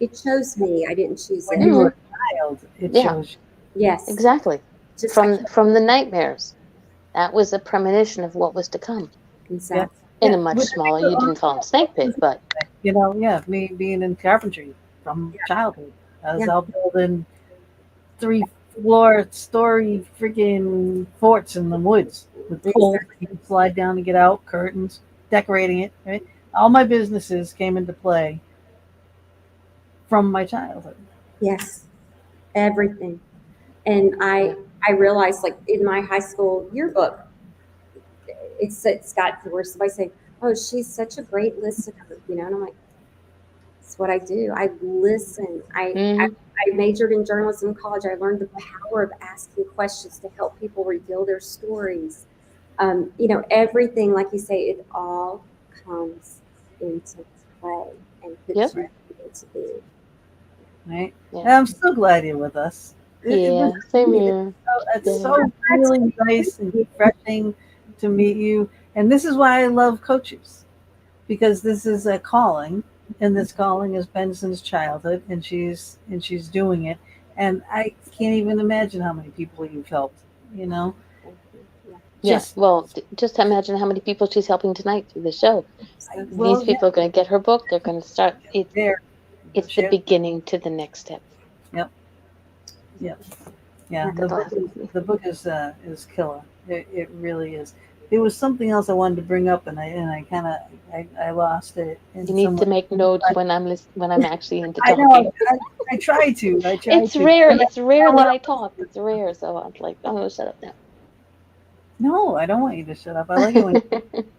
it chose me. I didn't choose When it. you were Mm-hmm. a child, it Yeah. shows Yes. Exactly. Just, I From can't. from the nightmares, that was a premonition of what was to come. you. Yeah. Exactly. In Yeah. a much Which I think smaller. we're You didn't fall in a snake pit, but yeah, me being in carpentry from childhood. I was Yeah. out building 3 floor story freaking forts in the woods with poles Exactly. that you can slide down to get out, curtains, decorating it, right? All my businesses came into play from my childhood. Yes. Everything. And yeah. I realized, like, in my high school yearbook, it's got where somebody say, "Oh, she's such a great listener," and I'm like, "It's what I do. I listen. Mm-hmm. I majored in journalism in college. I learned the power of asking questions to help people reveal their stories. Everything, like you say, it all comes into play and Yep. puts you into being." Right? Yeah. And I'm so glad you're with us. It was Yeah. Same it's here. it's Yeah. so really nice and refreshing to meet you. And this is why I love coaches, because this is a calling, and this calling has been since childhood, and she's doing it. And I can't even imagine how many people you've helped. You know, Yeah. Yeah. just Well, just imagine how many people she's helping tonight through the show. These well, yeah, people are going to get her book. They're going to start. there, It's the share. beginning to the next step. Yep, yep. Yeah, That's all I have to say. the book is killer. It really is. There was something else I wanted to bring up, and I kind of I lost it You in need to someone. make notes when I'm actually into I know. talking. I try to. I try It's to. rare. And It's rare I that want I talk. It's rare. So I'm like, I'm gonna shut up no, I don't want you to shut up. I like it when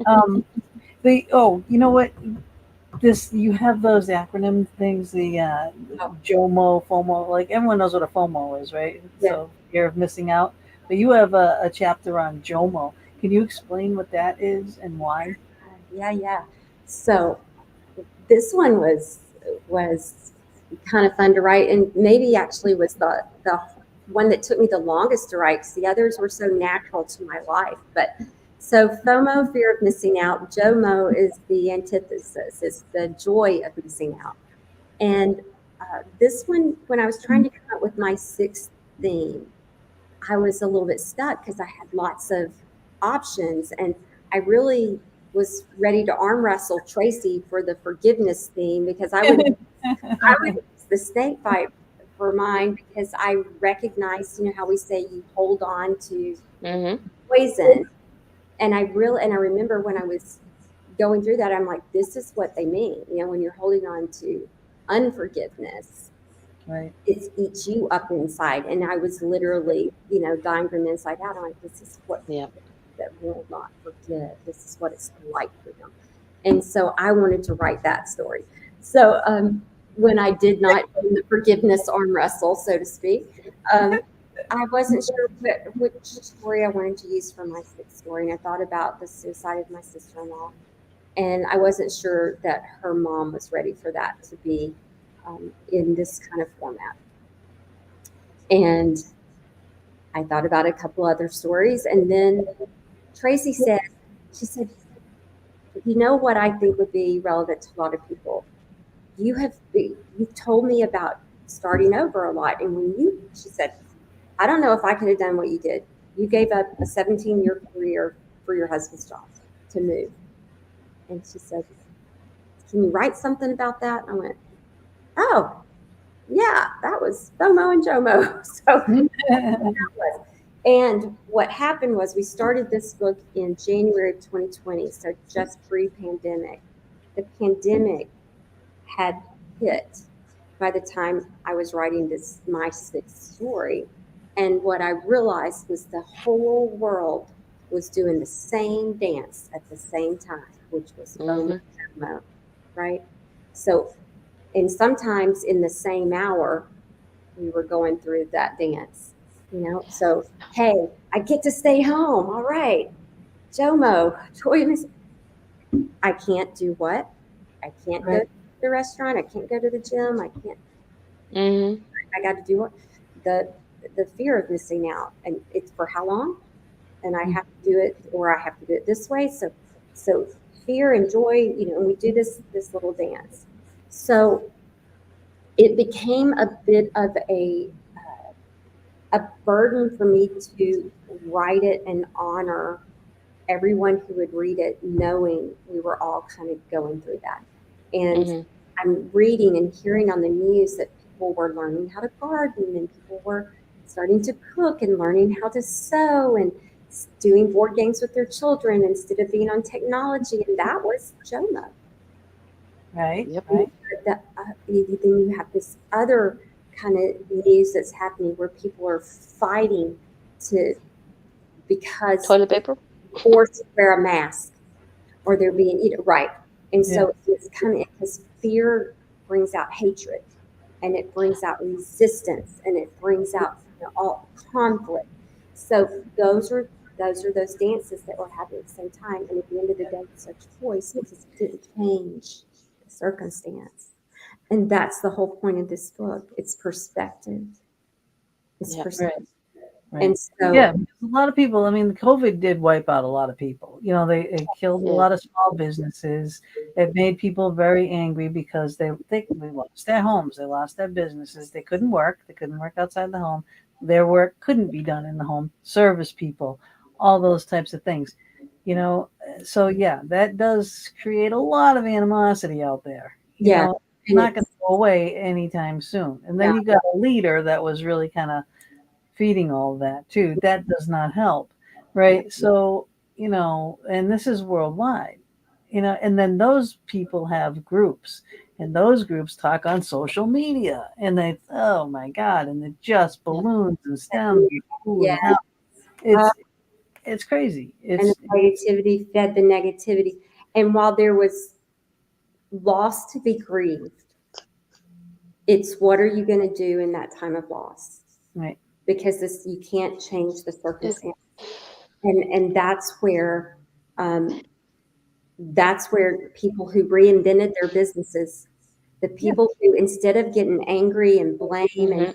now. they. Oh, you know what? This you have those acronym things. The Oh, JOMO, FOMO. Like everyone knows what a FOMO is, right? yeah. So fear of missing out. But you have a chapter on JOMO. Can you explain what that is and why? Yeah, yeah. So this one was kind of fun to write, and maybe actually was the one that took me the longest to write, because the others were so natural to my life. But so FOMO, fear of missing out. JOMO is the antithesis. It's the joy of missing out. And this one, when I was trying to come up with my sixth theme, I was a little bit stuck because I had lots of options, and I really was ready to arm wrestle Tracy for the forgiveness theme, because I would use the snake fight for mine, because I recognized, how we say you hold on to hmm poison. And I remember when I was going through that, I'm like, this is what they mean, when you're holding on to unforgiveness, Right. it eats you up inside. And I was literally, dying from the inside out. I'm like, this is what Yeah. that will not forgive. This is what it's like for them. And so I wanted to write that story. So when I did not win the forgiveness arm wrestle, so to speak, um, I wasn't sure which story I wanted to use for my sixth story. And I thought about the suicide of my sister in law. And I wasn't sure that her mom was ready for that to be in this kind of format. And I thought about a couple other stories. And then Tracy said, she said, you know what I think would be relevant to a lot of people? You've told me about starting over a lot. And she said, I don't know if I could have done what you did. You gave up a 17-year career for your husband's job to move. And she said, can you write something about that? I went, oh, yeah, that was FOMO and JOMO. So that was. And what happened was we started this book in January of 2020, so just pre-pandemic. The pandemic had hit by the time I was writing my sixth story. And what I realized was the whole world was doing the same dance at the same time, which was FOMO, right? So, and sometimes in the same hour, we were going through that dance, So, hey, I get to stay home. All right. Jomo, I can't do what? I can't go to the restaurant. I can't go to the gym. I can't. I got to do what? The fear of missing out, and it's for how long? And I have to do it, or I have to do it this way. So fear and joy, and we do this little dance. So it became a bit of a burden for me to write it and honor everyone who would read it, knowing we were all kind of going through that. And I'm reading and hearing on the news that people were learning how to garden, and people were starting to cook and learning how to sew and doing board games with their children instead of being on technology. And that was Jonah. Right. Yep. Right. Then you have this other kind of news that's happening where people are fighting because toilet paper, forced to wear a mask, or they're being right. And so it's coming because fear brings out hatred, and it brings out resistance, and it brings out all conflict. So those are those dances that were happening at the same time. And at the end of the day, it's a choice because it didn't change the circumstance. And that's the whole point of this book. It's perspective. It's perspective. Right. And so, a lot of people, I mean, COVID did wipe out a lot of people. It killed a lot of small businesses. It made people very angry because they lost their homes. They lost their businesses. They couldn't work. They couldn't work outside the home. Their work couldn't be done in the home. Service people, all those types of things. So that does create a lot of animosity out there. It's not going to go away anytime soon. And then you got a leader that was really kind of feeding all of that too. That does not help, right? So, and this is worldwide, and then those people have groups, and those groups talk on social media, and oh my God, and it just balloons and stems and food and health. It's crazy. And the negativity fed the negativity. And while there was loss to be grieved, it's what are you going to do in that time of loss? Right. Because you can't change the circumstance. And that's where people who reinvented their businesses, the people who, instead of getting angry and blame and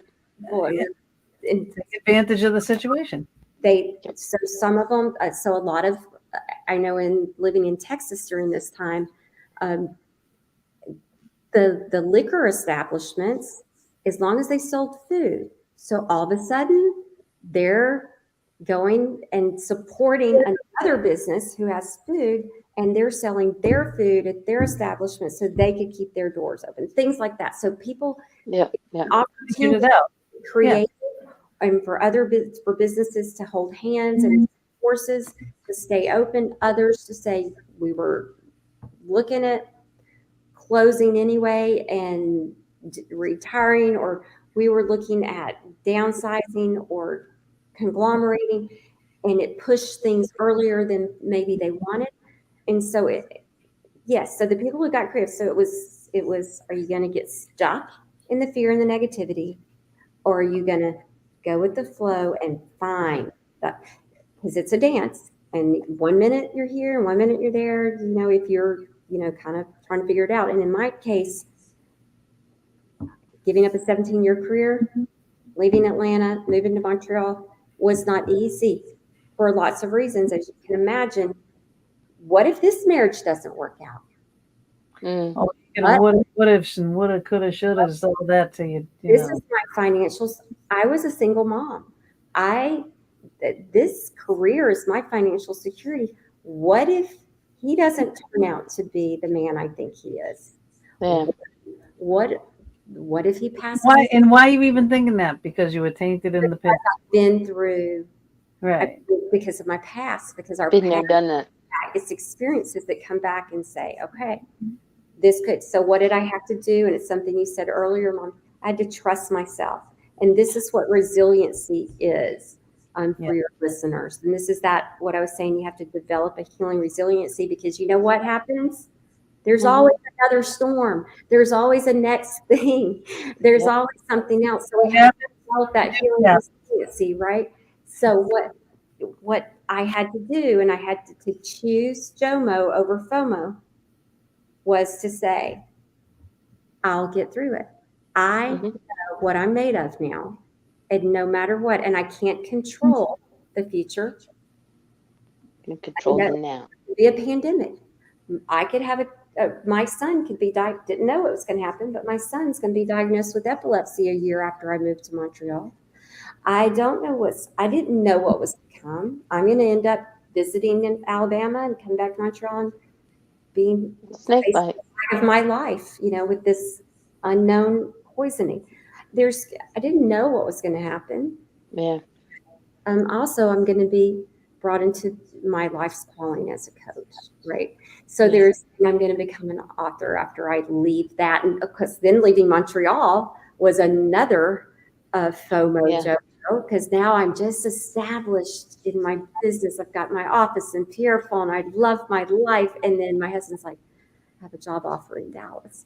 take advantage of the situation. So some of them, so a lot of, I know in living in Texas during this time, the liquor establishments, as long as they sold food, so all of a sudden they're going and supporting another business who has food, and they're selling their food at their establishment so they could keep their doors open, things like that. So people, opportunity create, and for businesses to hold hands and forces to stay open, others to say we were looking at closing anyway and retiring, or we were looking at downsizing or conglomerating, and it pushed things earlier than maybe they wanted. And so Yes. So the people who got creative. So it was. Are you going to get stuck in the fear and the negativity, or are you going to go with the flow and find that? Because it's a dance, and 1 minute you're here and 1 minute you're there. If you're kind of trying to figure it out. And in my case, giving up a 17-year career, leaving Atlanta, moving to Montreal was not easy for lots of reasons, as you can imagine. What if this marriage doesn't work out? Oh, what ifs and woulda, coulda, shouldas, all that to you. This is my financials. I was a single mom. This career is my financial security. What if he doesn't turn out to be the man I think he is? Yeah. What if he passes? Why are you even thinking that? Because you were tainted in the past. I've been through, right? Because of my past, because our Been past, there, done that. It's experiences that come back and say, okay, this could. So what did I have to do? And it's something you said earlier, Mom. I had to trust myself, and this is what resiliency is. For your listeners, and this is what I was saying. You have to develop a healing resiliency, because you know what happens. There's always another storm. There's always a next thing. There's always something else. So we have to develop that healing resiliency, right? So what I had to do, and I had to choose JOMO over FOMO, was to say, I'll get through it. I know what I'm made of now, and no matter what, and I can't control the future. You control them now. Be a pandemic. I could have my son could be didn't know it was going to happen, but my son's going to be diagnosed with epilepsy a year after I moved to Montreal. I didn't know what was to come. I'm going to end up visiting in Alabama and come back to Montreal and being snake bite of my life, with this unknown poisoning. I didn't know what was going to happen. Yeah. Also, I'm going to be brought into my life's calling as a coach, right? So I'm going to become an author after I leave that. And of course, then leaving Montreal was another FOMO joke, because now I'm just established in my business. I've got my office in Pierreful, and I love my life. And then my husband's like, I have a job offer in Dallas.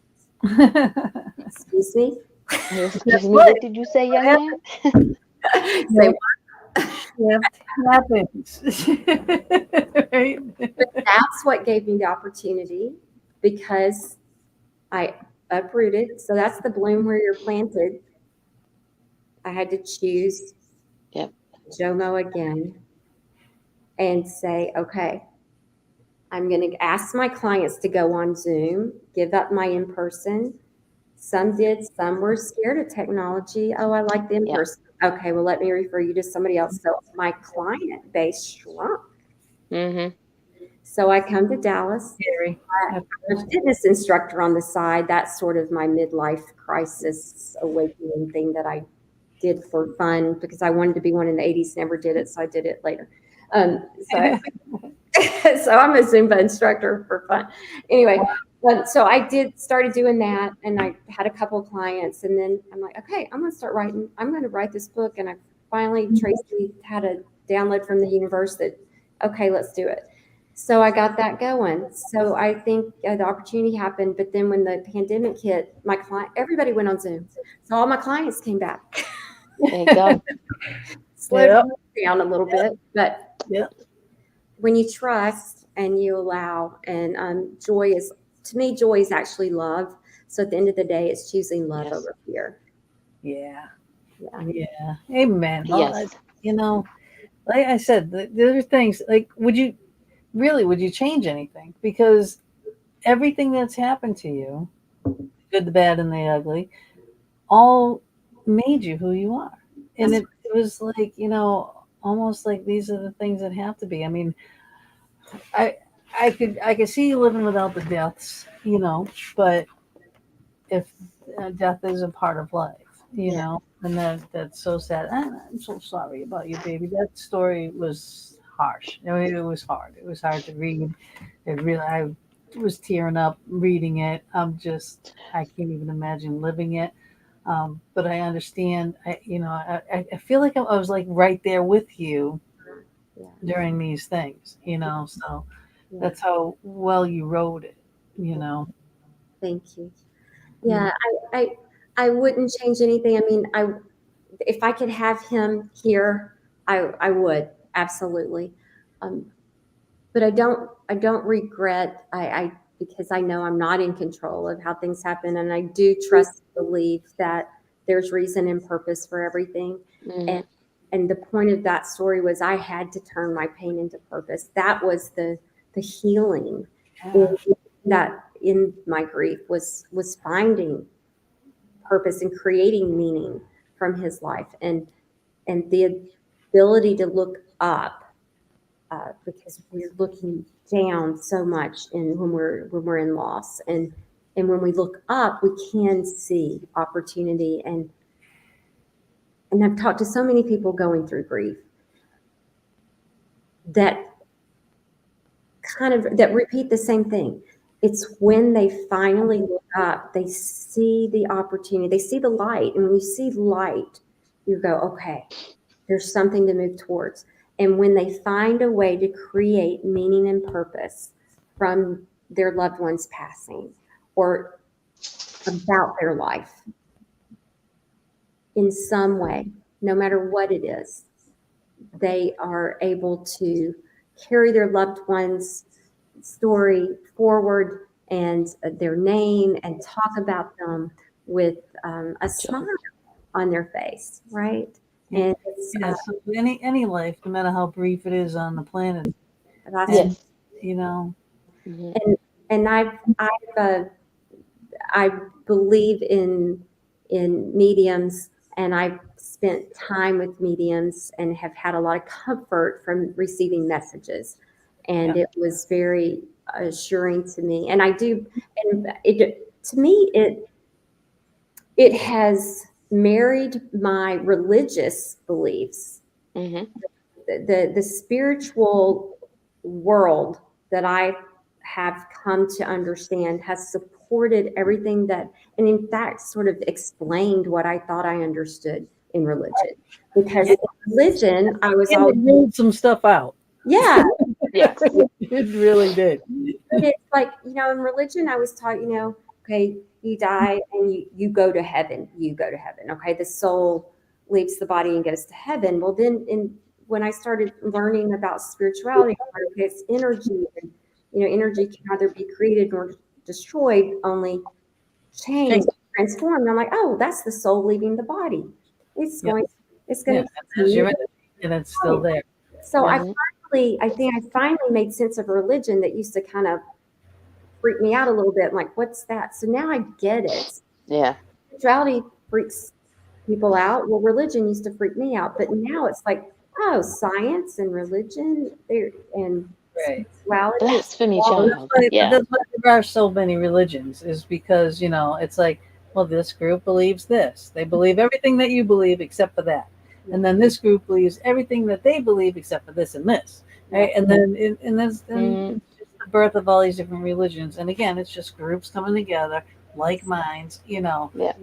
Excuse me? Excuse me, what did you say, young man? Say what? Shift happens. Right? But that's what gave me the opportunity, because I uprooted. So that's the bloom where you're planted. I had to choose JOMO again and say, okay, I'm going to ask my clients to go on Zoom, give up my in-person. Some did, some were scared of technology. Oh, I like the in-person. Okay, well, let me refer you to somebody else. So my client base shrunk. So I come to Dallas. I'm a fitness instructor on the side. That's sort of my midlife crisis awakening thing that I did for fun, because I wanted to be one in the 80s, never did it, so I did it later. So I'm a Zumba instructor for fun. Anyway, so I started doing that, and I had a couple of clients, and then I'm like, okay, I'm going to start writing. I'm going to write this book. And I finally, Tracy had a download from the universe that, okay, let's do it. So I got that going. So I think the opportunity happened, but then when the pandemic hit, everybody went on Zoom. So all my clients came back. There you go. Slowed down a little bit, but when you trust and you allow, and joy is actually love. So at the end of the day, it's choosing love over fear. Yeah. Amen. Yes. Like I said, there are things like, would you change anything? Because everything that's happened to you, the good, the bad, and the ugly, all made you who you are. And it was like, almost like these are the things that have to be. I mean, I could see you living without the deaths, but if death is a part of life, and that's so sad. I'm so sorry about you, baby. That story was harsh. I mean, it was hard. It was hard to read. I was tearing up reading it. I can't even imagine living it. But I understand. I feel like I was like right there with you during these things. So that's how well you wrote it. you know. Thank you. Yeah, I wouldn't change anything. I mean, if I could have him here, I would absolutely. Um, but I don't regret. Because I know I'm not in control of how things happen, and I do trust and believe that there's reason and purpose for everything. And Mhm. and the point of that story was I had to turn my pain into purpose. That was the healing in, Yeah. that in my grief was finding purpose and creating meaning from his life, and the ability to look up, because we're looking down so much when we're in loss, and when we look up we can see opportunity. And I've talked to so many people going through grief that that repeat the same thing. It's when they finally look up, they see the opportunity, they see the light. And when you see light, you go, okay, there's something to move towards. And when they find a way to create meaning and purpose from their loved ones passing or about their life in some way, no matter what it is, they are able to carry their loved ones' story forward and their name and talk about them with a smile on their face, right? And it's Yeah, so any life, no matter how brief it is on the planet, that's and Yes. you know, Mhm. and I believe in mediums, and I've spent time with mediums and have had a lot of comfort from receiving messages, and yeah, it was very assuring to me. And I do, and it to me it has married my religious beliefs. Mhm. The spiritual world that I have come to understand has supported everything that, and in fact, sort of explained what I thought I understood in religion. Because yeah, in religion, I was and all, it ruled some stuff out. yeah, Yes. It really did. but it's like, in religion, I was taught, okay, you die and you go to heaven. You go to heaven. Okay. The soul leaves the body and goes to heaven. Well, then when I started learning about spirituality, okay, it's energy, and, energy can either be created or destroyed, only Change. changed, transformed. I'm like, oh, that's the soul leaving the body. It's Yeah, going, it's yeah, going and to there's continue. your energy, and it's still there. So Yeah, Mhm. I think I finally made sense of religion that used to kind of freak me out a little bit. I'm like, what's that? So now I get it. Yeah. Spirituality freaks people out. Well, religion used to freak me out, but now it's like, oh, science and religion and right. spirituality. Blasphemy, Well, child. Yeah. that's why there are so many religions, is because, it's like, well, this group believes this. They believe everything that you believe except for that. Yeah, And then this group believes everything that they believe except for this and this. yeah, Right? And then then Mhm. it's just the birth of all these different religions. And again, it's just groups coming together, like minds, Yeah.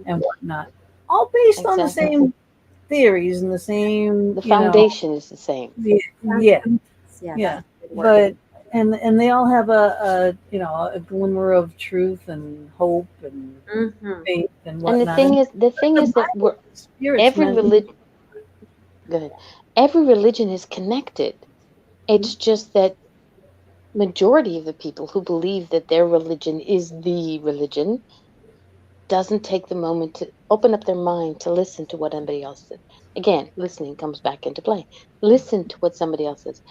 and whatnot. All based on the Exactly. same theories and the same, The foundation is the same. yeah, yeah, yeah, that's a good word. but and they all have a glimmer of truth and hope and Hmm. faith and And whatnot. And the thing the is that Bible, the spirits every meant. religion, good. Every religion is connected. It's just that majority of the people who believe that their religion is the religion doesn't take the moment to open up their mind to listen to what somebody else says. Again, listening comes back into play. Listen to what somebody else says.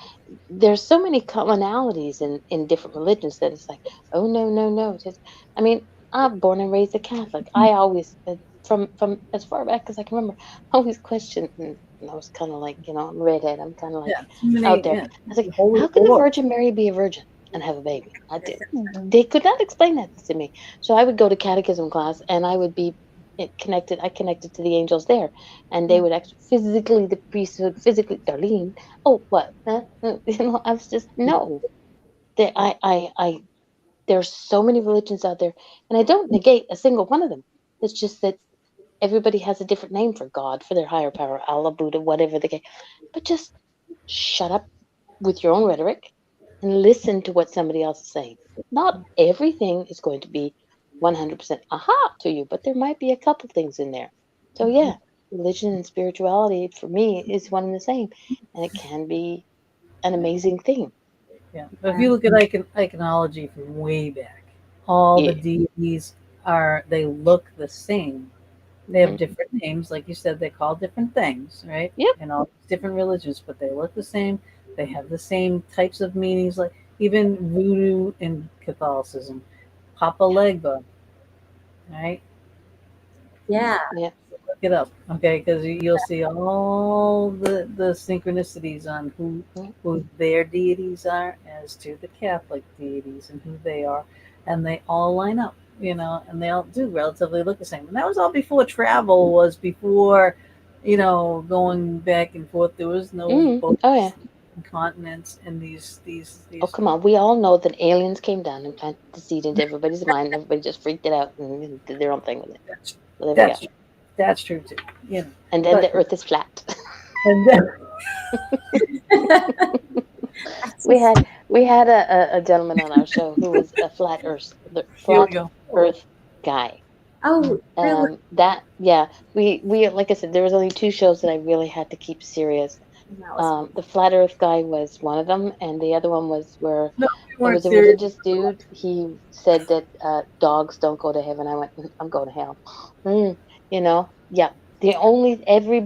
There's so many commonalities in different religions that it's like, oh no, no, no. I mean, I'm born and raised a Catholic. I always, from as far back as I can remember, I always questioned. And I was kind of like, I'm a redhead. I'm kind of like Yeah, too out many, there. yeah, I was like, holy how can the wars. Virgin Mary be a virgin and have a baby? They could not explain that to me. So I would go to catechism class and I would be connected. I connected to the angels there, and they would actually physically, the priest would physically, Darlene. Oh, what? Huh? I was just no. There, there's so many religions out there, and I don't negate a single one of them. It's just that everybody has a different name for God, for their higher power, Allah, Buddha, whatever the case. But just shut up with your own rhetoric and listen to what somebody else is saying. not everything is going to be 100% aha to you, but there might be a couple things in there. So yeah, religion and spirituality for me is one and the same, and it can be an amazing thing. Yeah. But if you look at iconology from way back, all the Yeah. deities they look the same. They have Hmm. different names, like you said, they call different things, right? Yep. In all different religions, but they look the same. They have the same types of meanings, like even voodoo in Catholicism, Papa Legba, right? Yeah. Yeah. Look it up, okay? Because you'll see all the synchronicities on Mm. who their deities are as to the Catholic deities and who they are, and they all line up, and they all do relatively look the same. And that was all before travel was before, going back and forth. There was no Mm. Oh yeah. boats and continents and Oh these. come on. We all know that aliens came down and planted the seed into everybody's mind. And everybody just freaked it out and did their own thing with it. That's So there we go. that's that's true too, And then but the Earth is flat. and then, I we just, had we had a gentleman on our show who was a here we flat go. Earth guy. oh, really? That yeah, we like I said, there was only two shows that I really had to keep serious. That was The flat Earth guy was one of them, and the other one was where No, we it weren't was a serious. religious dude. He said that dogs don't go to heaven. I went, I'm going to hell. Yeah. The only every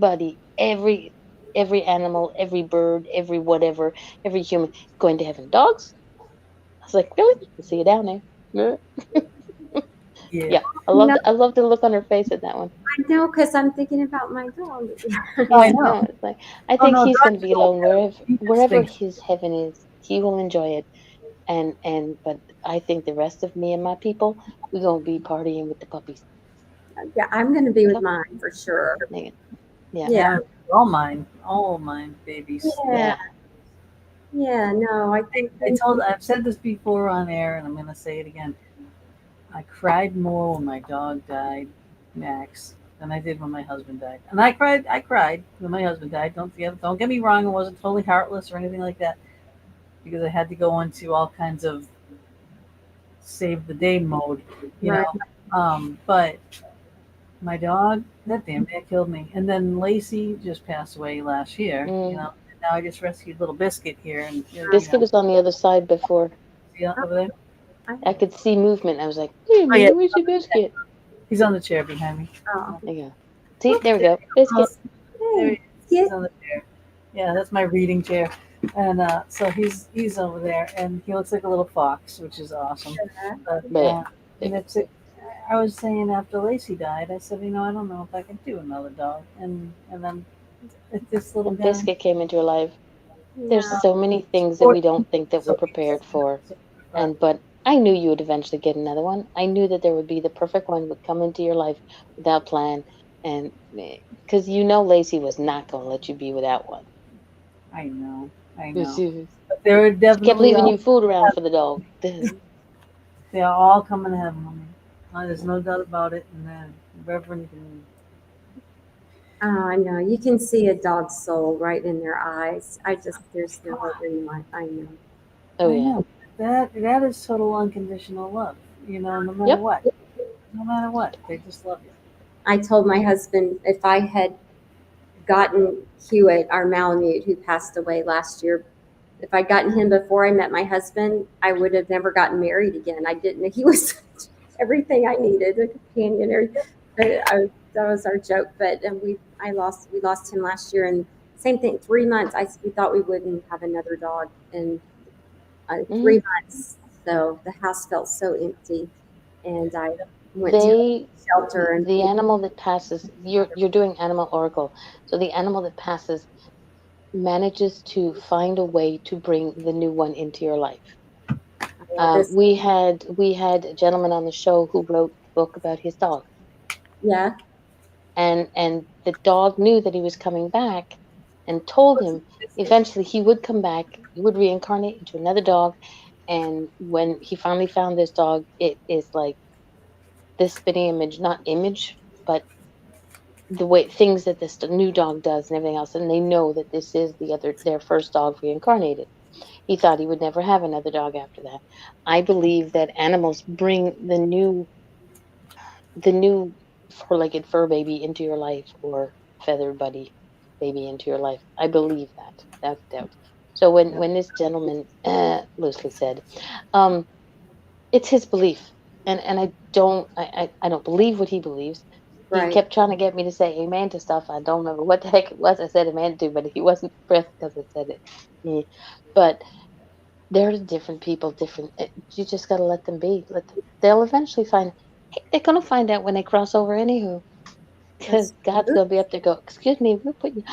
animal, every bird, every whatever, every human going to heaven. Dogs? I was like, really? I see you down there. Yeah. Yeah. Yeah. no, I love the look on her face at that one. I know because I'm thinking about my dog. I Yeah, know. no, it's like I Oh think no, he's going to dogs be don't alone have. He just wherever thinks. his heaven is. He will enjoy it, but I think the rest of me and my people, we're gonna be partying with the puppies. Yeah, I'm going to be with Yep. mine for sure. Yeah. Yeah. Yeah, Yeah, all mine babies. yeah, Yeah. yeah. No, I think I've said this before on air, and I'm going to say it again. I cried more when my dog died, Max, than I did when my husband died. And I cried when my husband died. Don't get me wrong. It wasn't totally heartless or anything like that, because I had to go into all kinds of save the day mode, you right. know. But my dog, that damn near killed me. And then Lacey just passed away last year, Mm. And now I just rescued little Biscuit here, and Biscuit was on the other side before. see over there. I, I could see movement. I was like, wait a Oh yeah, minute, where's your biscuit? he's on the chair behind me. oh, There you go. See, look, there we go. Oh, Biscuit. there he hey, is. He's get on the chair. Yeah, that's my reading chair. And so he's over there, and he looks like a little fox, which is awesome. that. But But yeah. and it's I was saying after Lacey died, I said, I don't know if I can do another dog, and then this little And guy. Biscuit came into her life. There's No, so many things that we don't think that we're prepared for. But I knew you would eventually get another one. I knew that there would be the perfect one would come into your life without plan, and because Lacey was not going to let you be without one. I know, I Yes, know. she But there are she kept definitely leaving all you food around for the dog. they are all coming to heaven with me. There's no doubt about it. And then Reverend and oh, I know. You can see a dog's soul right in their eyes. There's no other way. I know. Oh I yeah. know that is total unconditional love. No matter Yep. what, they just love you. I told my husband if I had gotten Hewitt, our Malamute, who passed away last year, if I'd gotten him before I met my husband, I would have never gotten married again. I didn't. He was everything I needed, a companion. That was our joke. But we lost him last year, and same thing. 3 months. We thought we wouldn't have another dog in Hmm. 3 months. So the house felt so empty, and I went to a They shelter and the animal that passes. You're doing animal oracle, so the animal that passes manages to find a way to bring the new one into your life. this. We had a gentleman on the show who wrote a book about his dog, Yeah, and the dog knew that he was coming back, and told him eventually he would come back, he would reincarnate into another dog, and when he finally found this dog, it is like this spinning image, not image, but the way things that this new dog does and everything else, and they know that this is their first dog reincarnated. He thought he would never have another dog after that. I believe that animals bring the new four-legged fur baby into your life, or feathered buddy baby into your life. I believe that, without doubt. So when this gentleman loosely said, um, it's his belief, and I don't believe what he believes. He Right. kept trying to get me to say amen to stuff. I don't remember what the heck it was I said amen to, but he wasn't impressed because I said it. But they're different people, different. You just got to let them be. They'll eventually find. They're gonna find out when they cross over, anywho. Because That's God's true. gonna be up there. Go, excuse me, we're putting.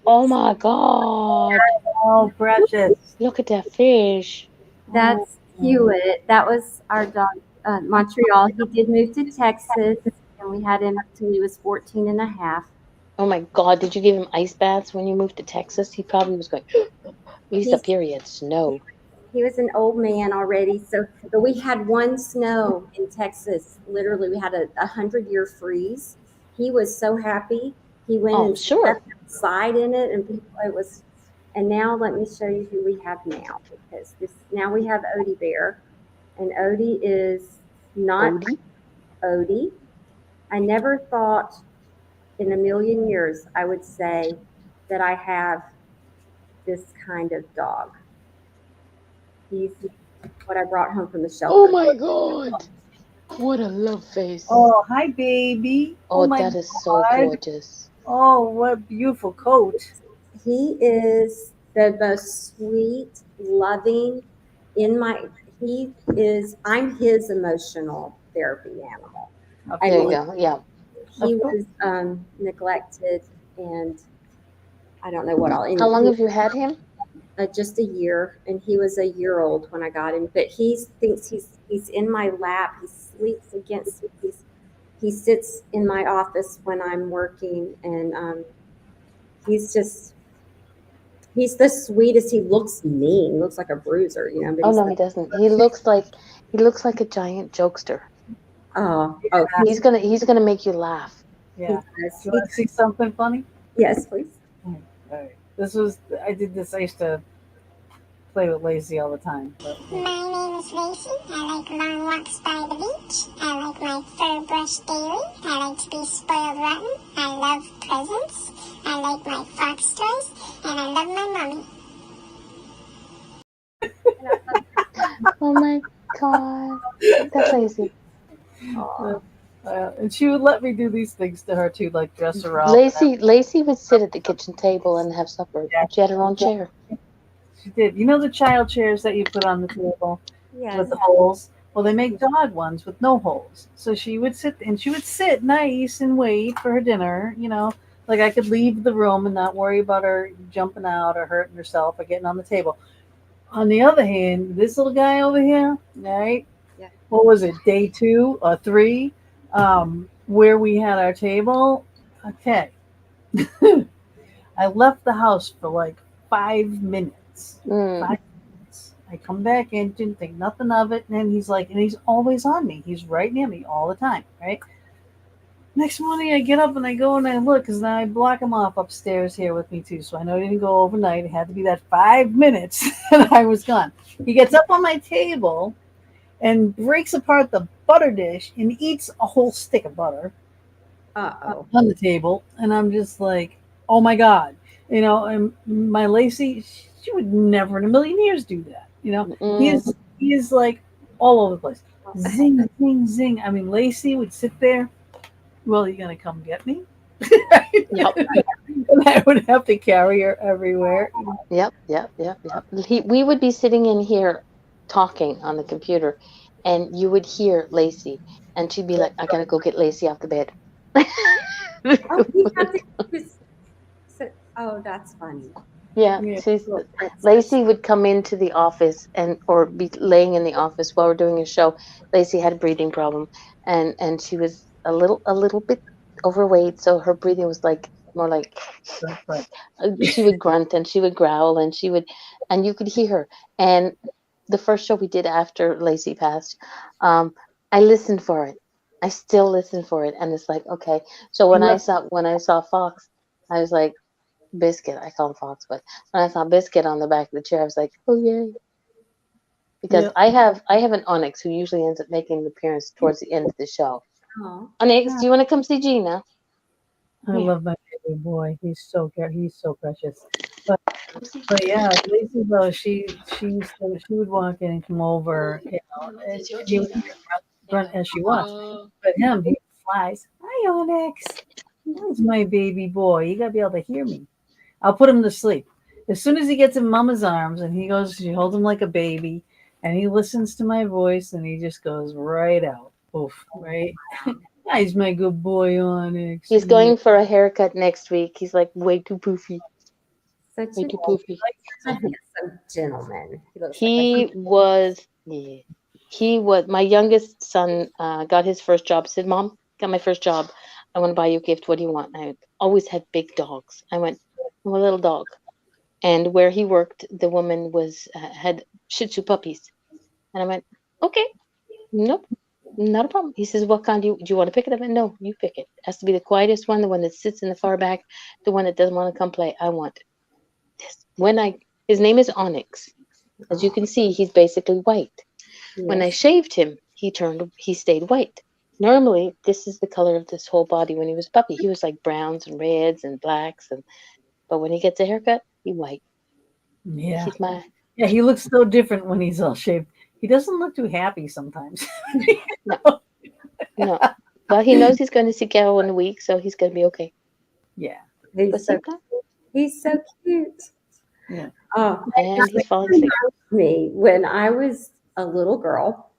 Oh my God! Oh, precious. Look at that fish. Oh, That's Hewitt. That was our dog, Montreal. He did move to Texas, and we had him till he was 14 and a half. Oh my God! Did you give him ice baths when you moved to Texas? He probably was going. Lisa, He's period. Snow. he was an old man already. So, but we had one snow in Texas. Literally, we had a 100-year freeze. He was so happy. He went Oh, I'm and sure. stepped outside in it, and people, it was. And now let me show you who we have now, because this now we have Odie Bear, and Odie is not Odie. Odie. I never thought in a million years I would say that I have this kind of dog. He's what I brought home from the Oh shelter. my God! What a love face. oh, hi, baby. Oh, Oh, my that is so God. gorgeous. Oh, what a beautiful coat. He is the most sweet, loving in my he is I'm his emotional therapy animal. Of I There you mean, course. go. Yeah. he Of course. was neglected, and I don't know what all. How And long he have you had him? just a year, and he was a year old when I got him. But he thinks he's in my lap. He sleeps against. He sits in my office when I'm working, and he's just he's the sweetest. He looks mean, looks like a bruiser, but Oh he's no, the he doesn't. He looks like a giant jokester. oh He's gonna make you laugh. he Yeah. does Do you he want to see something funny? yes please. All right. I did this. I used to play with Lacey all the time. But, My name is Lacey. I like long walks by the beach. I like my fur brushed daily. I like to be spoiled rotten. I love presents. I like my fox toys. And I love my mommy. Oh my God, that's lazy. uh, and she would let me do these things to her too, like dress her up. Lacey would sit at the kitchen table and have supper. Yeah, She had her own chair. she did. You know the child chairs that you put on the table Yes. with the holes? Well, they make dog ones with no holes. So she would sit nice and wait for her dinner. Like I could leave the room and not worry about her jumping out or hurting herself or getting on the table. On the other hand, this little guy over here, right? Yeah. What was it, day 2 or 3, where we had our table? Okay. I left the house for like 5 minutes. Mm. 5 minutes. I come back in, didn't think nothing of it, and he's always on me. He's right near me all the time, right? Next morning, I get up and I go and I look because then I block him off upstairs here with me too. So I know he didn't go overnight. It had to be that 5 minutes and I was gone. He gets up on my table and breaks apart the butter dish and eats a whole stick of butter Uh-oh. on the table. And I'm just like, oh my God. And my Lacey, she would never in a million years do that. Mm. He is like all over the place. Zing, zing, zing. I mean, Lacey would sit there. Well, you gonna come get me? Yep. And I would have to carry her everywhere. Yep. We would be sitting in here talking on the computer, and you would hear Lacey, and she'd be like, "I gotta go get Lacey off the bed." Oh, he had oh, that's funny. Yeah, Yeah. Lacey would come into the office or be laying in the office while we're doing a show. Lacey had a breathing problem, and she was a little bit overweight, so her breathing was like more like Right. she would grunt and she would growl and you could hear her. And the first show we did after Lacey passed, I listened for it. I still listen for it, and it's like, okay. So when I saw Fox, I was like, Biscuit. I call him Fox, but when I saw Biscuit on the back of the chair, I was like, oh yay! Because Yep. I have an Onyx who usually ends up making an appearance towards the end of the show. Oh, Onyx, do you want to come see Gina? I Yeah, love my baby boy. He's so precious. But come see but Gina. yeah, Lacey though she would walk in and come over, and you would hear grunt as she walks. But him, he flies. Hi, Onyx. That's my baby boy. You gotta be able to hear me. I'll put him to sleep. As soon as he gets in Mama's arms and he goes, she holds him like a baby, and he listens to my voice, and he just goes right out. Oof, right? He's my good boy, Onyx. He's Yeah. going for a haircut next week. He's like way too poofy, such way a, too poofy. such a handsome gentleman. He looks like a He was, yeah, he was. My youngest son got his first job. Said, "Mom, got my first job. I want to buy you a gift. What do you want?" I always had big dogs. I went, "I'm a little dog." And where he worked, the woman was had Shih Tzu puppies, and I went, "Okay, nope, not a problem." He says, "What kind do you want to pick it?" I went, "No, you pick it. It has to be the quietest one, the one that sits in the far back, the one that doesn't want to come play. I want this." His name is Onyx. As you can see, he's basically white. When I yes. shaved him, he stayed white. Normally, this is the color of this whole body when he was a puppy. He was like browns and reds and blacks, but when he gets a haircut, he white. Yeah. He's my Yeah, he looks so different when he's all shaved. He doesn't look too happy sometimes. no, no. Well, he knows he's going to see Carol in a week, so he's going to be okay. Yeah. But He's so sometimes, he's so cute. Yeah. Oh, and he's it falling asleep. reminds me when I was a little girl.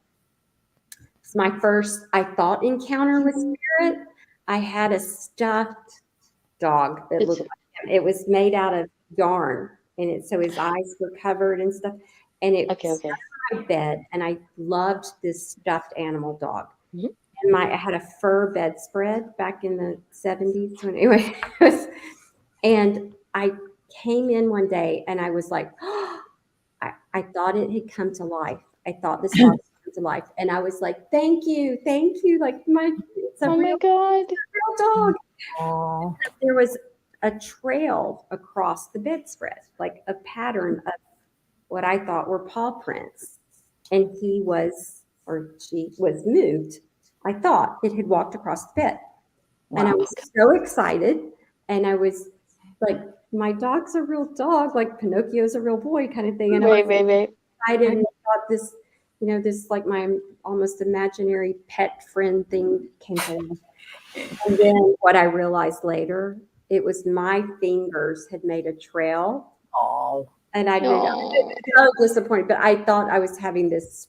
It's my first, I thought, encounter with spirit. I had a stuffed dog that It's looked like him. It was made out of yarn, and so his eyes were covered and stuff. And it okay, sat okay. on my bed, and I loved this stuffed animal dog. Mhm. And I had a fur bedspread back in the 70s. When, anyway, it was, and I came in one day, and I was like, I thought it had come to life. I thought this dog had come to life, and I was like, thank you, like it's a Oh my God. real dog. Oh. There was a trail across the bedspread, like a pattern of what I thought were paw prints. And he was, or she was moved. I thought it had walked across the bed. And I Wow. was so excited. And I was like, my dog's a real dog, like Pinocchio's a real boy kind of thing. And I was Right, right, right. excited and thought this, this like my almost imaginary pet friend thing came to life. And then what I realized later, it was my fingers had made a trail, Oh. and I Oh, was so disappointed. But I thought I was having this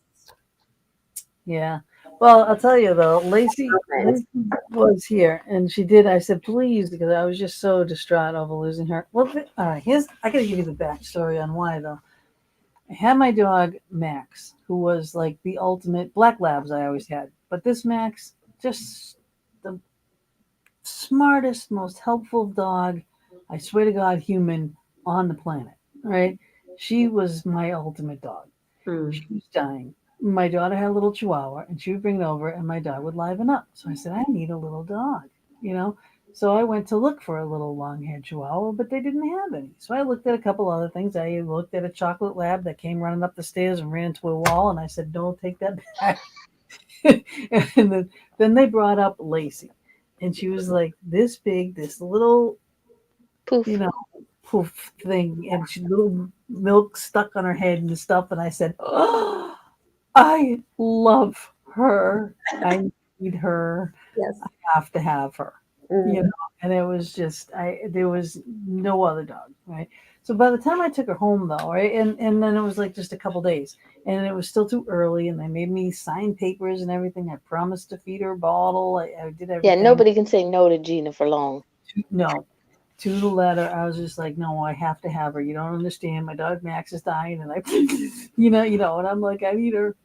Yeah. Well, I'll tell you though, moment. Lacey was here and she did. I said, please, because I was just so distraught over losing her. Well, all right, I got to give you the backstory on why though. I had my dog, Max, who was like the ultimate black labs I always had. But this Max, just the smartest, most helpful dog, I swear to God, human on the planet, right? She was my ultimate dog. She Mm. was dying. My daughter had a little chihuahua and she would bring it over and my dog would liven up. So I said, I need a little dog, you know? So I went to look for a little long haired chihuahua, but they didn't have any. So I looked at a couple other things. I looked at a chocolate lab that came running up the stairs and ran into a wall. And I said, don't take that back. And then they brought up Lacey. And she was like this big, this little, you poof. know, poof thing, and she little milk stuck on her head and stuff. And I said, oh, I love her. I need her. Yes. I have to have her. You Mm. know, and it was just there was no other dog, right? So by the time I took her home though, right, and then it was like just a couple days, and it was still too early, and they made me sign papers and everything. I promised to feed her a bottle. I did Yeah, everything. nobody can say no to Gina for long. No, to the letter. I was just like, no, I have to have her. You don't understand. My dog Max is dying, and I, and I'm like, I need her.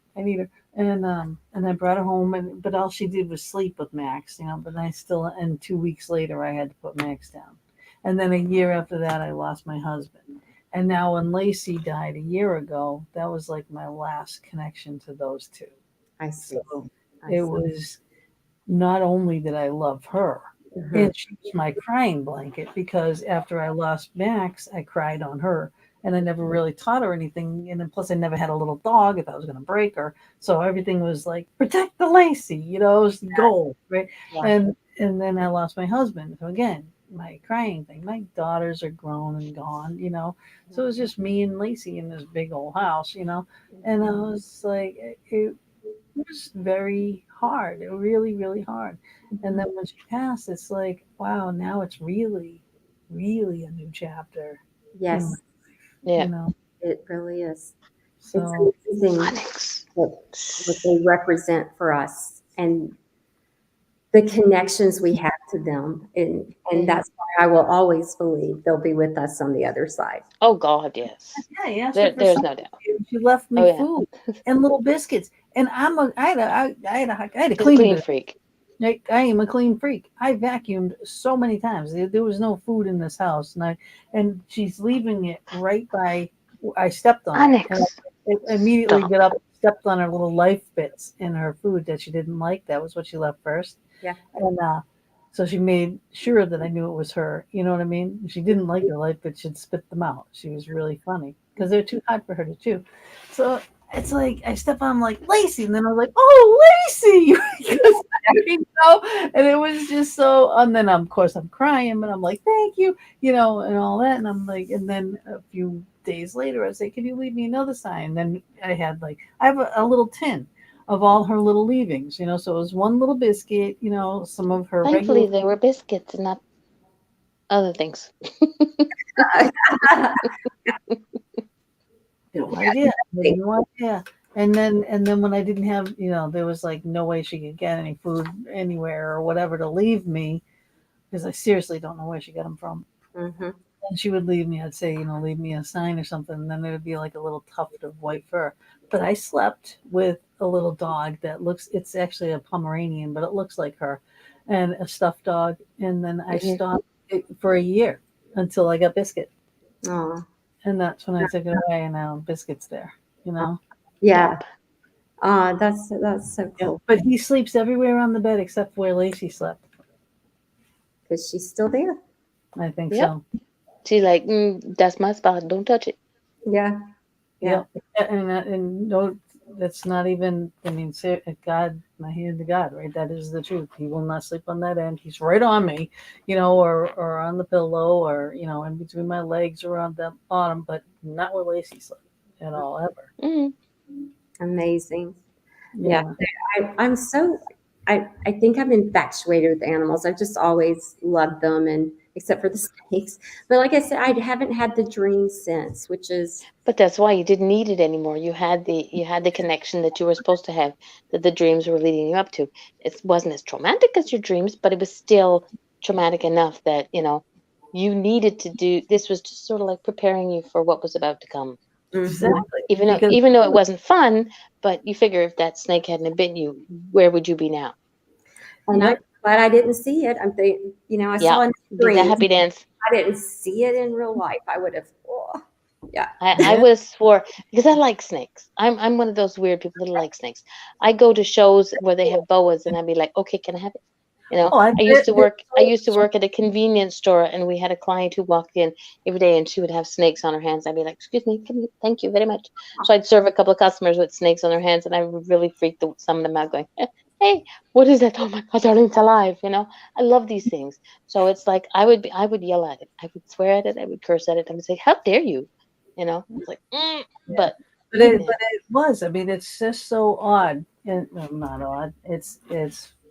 And I brought her home, but all she did was sleep with Max, But I still, and 2 weeks later, I had to put Max down. And then a year after that, I lost my husband. And now when Lacey died a year ago, that was like my last connection to those two. I see. So I it see. was not only did I love her, Mhm. And she was my crying blanket because after I lost Max, I cried on her. And I never really taught her anything. And then plus, I never had a little dog if I was going to break her. So everything was like, protect the Lacey, it was the goal, right? Yeah. And then I lost my husband. So again, my crying thing. My daughters are grown and gone. So it was just me and Lacey in this big old house. And I was like, it was very hard. It really, really hard. And then when she passed, it's like, wow, now it's really, really a new chapter in my, Yes, Yeah. you know. it really is. It's So amazing Onyx. what they represent for us and the connections we have to them. And Mhm. that's why I will always believe they'll be with us on the other side. Oh God, yes. yeah, I asked her for There's something. no doubt. She left Oh me yeah. food and little biscuits. And I had a He's a cleaning clean business. freak. I am a clean freak. I vacuumed so many times. There was no food in this house, and she's leaving it right by. I stepped on it, and Onyx. I immediately Stop. got up, stepped on her little life bits in her food that she didn't like. That was what she left first, Yeah. and so she made sure that I knew it was her. You know what I mean? She didn't like her life bits. She'd spit them out. She was really funny because they're too hot for her to chew. So it's like I step on, I'm like Lacey, and then I was like, "Oh, Lacey!" because and it was just so. And then of course I'm crying, but I'm like, "Thank you," and all that. And I'm like, and then a few days later, I say, "Can you leave me another sign?" And then I have a little tin of all her little leavings. So it was one little biscuit, some of her regular. Thankfully, they were biscuits and not other things. No idea. I had no idea. And then when I didn't have, there was like no way she could get any food anywhere or whatever to leave me because I seriously don't know where she got them from. Hmm. And she would leave me, I'd say, leave me a sign or something, and then it would be like a little tuft of white fur. But I slept with a little dog it's actually a Pomeranian, but it looks like her, and a stuffed dog. And then I Hmm. stopped it for a year until I got Biscuit. Oh, And that's when I took it away, and now Biscuit's there, you know? yeah. Yep. That's so Yeah. cool But he sleeps everywhere on the bed except where Lacey slept. because she's still there. I think Yep. so. She's like, that's my spot. Don't touch it. Yeah. Yeah. Yep. And no, that's not even, I mean, God, my hand to God, right? That is the truth. He will not sleep on that end. He's right on me, or on the pillow or, in between my legs or on the bottom, but not where Lacey slept at all, ever. Mm. Amazing. Yeah. Yeah. I'm so I think I'm infatuated with animals. I've just always loved them and except for the snakes. But like I said, I haven't had the dream since, which is But that's why you didn't need it anymore. You had the connection that you were supposed to have, that the dreams were leading you up to. It wasn't as traumatic as your dreams, but it was still traumatic enough that you needed to do. This was just sort of like preparing you for what was about to come. mhm. Exactly. Even though Because even though it wasn't fun, but you figure if that snake hadn't bitten you, where would you be now? And I'm yep. glad I didn't see it. I'm thinking, I Yeah, saw it in do the dreams. happy dance. I didn't see it in real life. I would have, oh, yeah. I Yeah. would have swore because I like snakes. I'm one of those weird people that like snakes. I go to shows where they have boas, and I'd be like, okay, can I have it? Oh, I used to they're work. I used to work at a convenience store, and we had a client who walked in every day, and she would have snakes on her hands. I'd be like, "Excuse me, thank you very much." So I'd serve a couple of customers with snakes on their hands, and I would really freak some of them out, going, "Hey, what is that? Oh my God, darling, it's alive!" I love these things. So it's like I would yell at it, I would swear at it, I would curse at it, I would say, "How dare you?" It's like, yeah. but But it, yeah, but it was. I mean, it's just so odd, and well, not odd. It's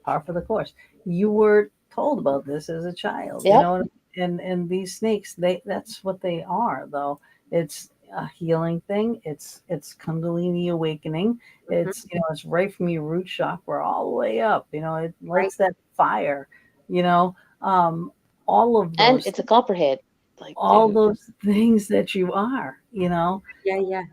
par for the course. You were told about this as a child, yep, and these snakes, that's what they are, though. It's a healing thing. It's Kundalini awakening. Mhm. It's right from your root chakra all the way up. It Right. lights that fire. You know, um, all of and those it's a copperhead, like all those things that you are. Yeah, yeah.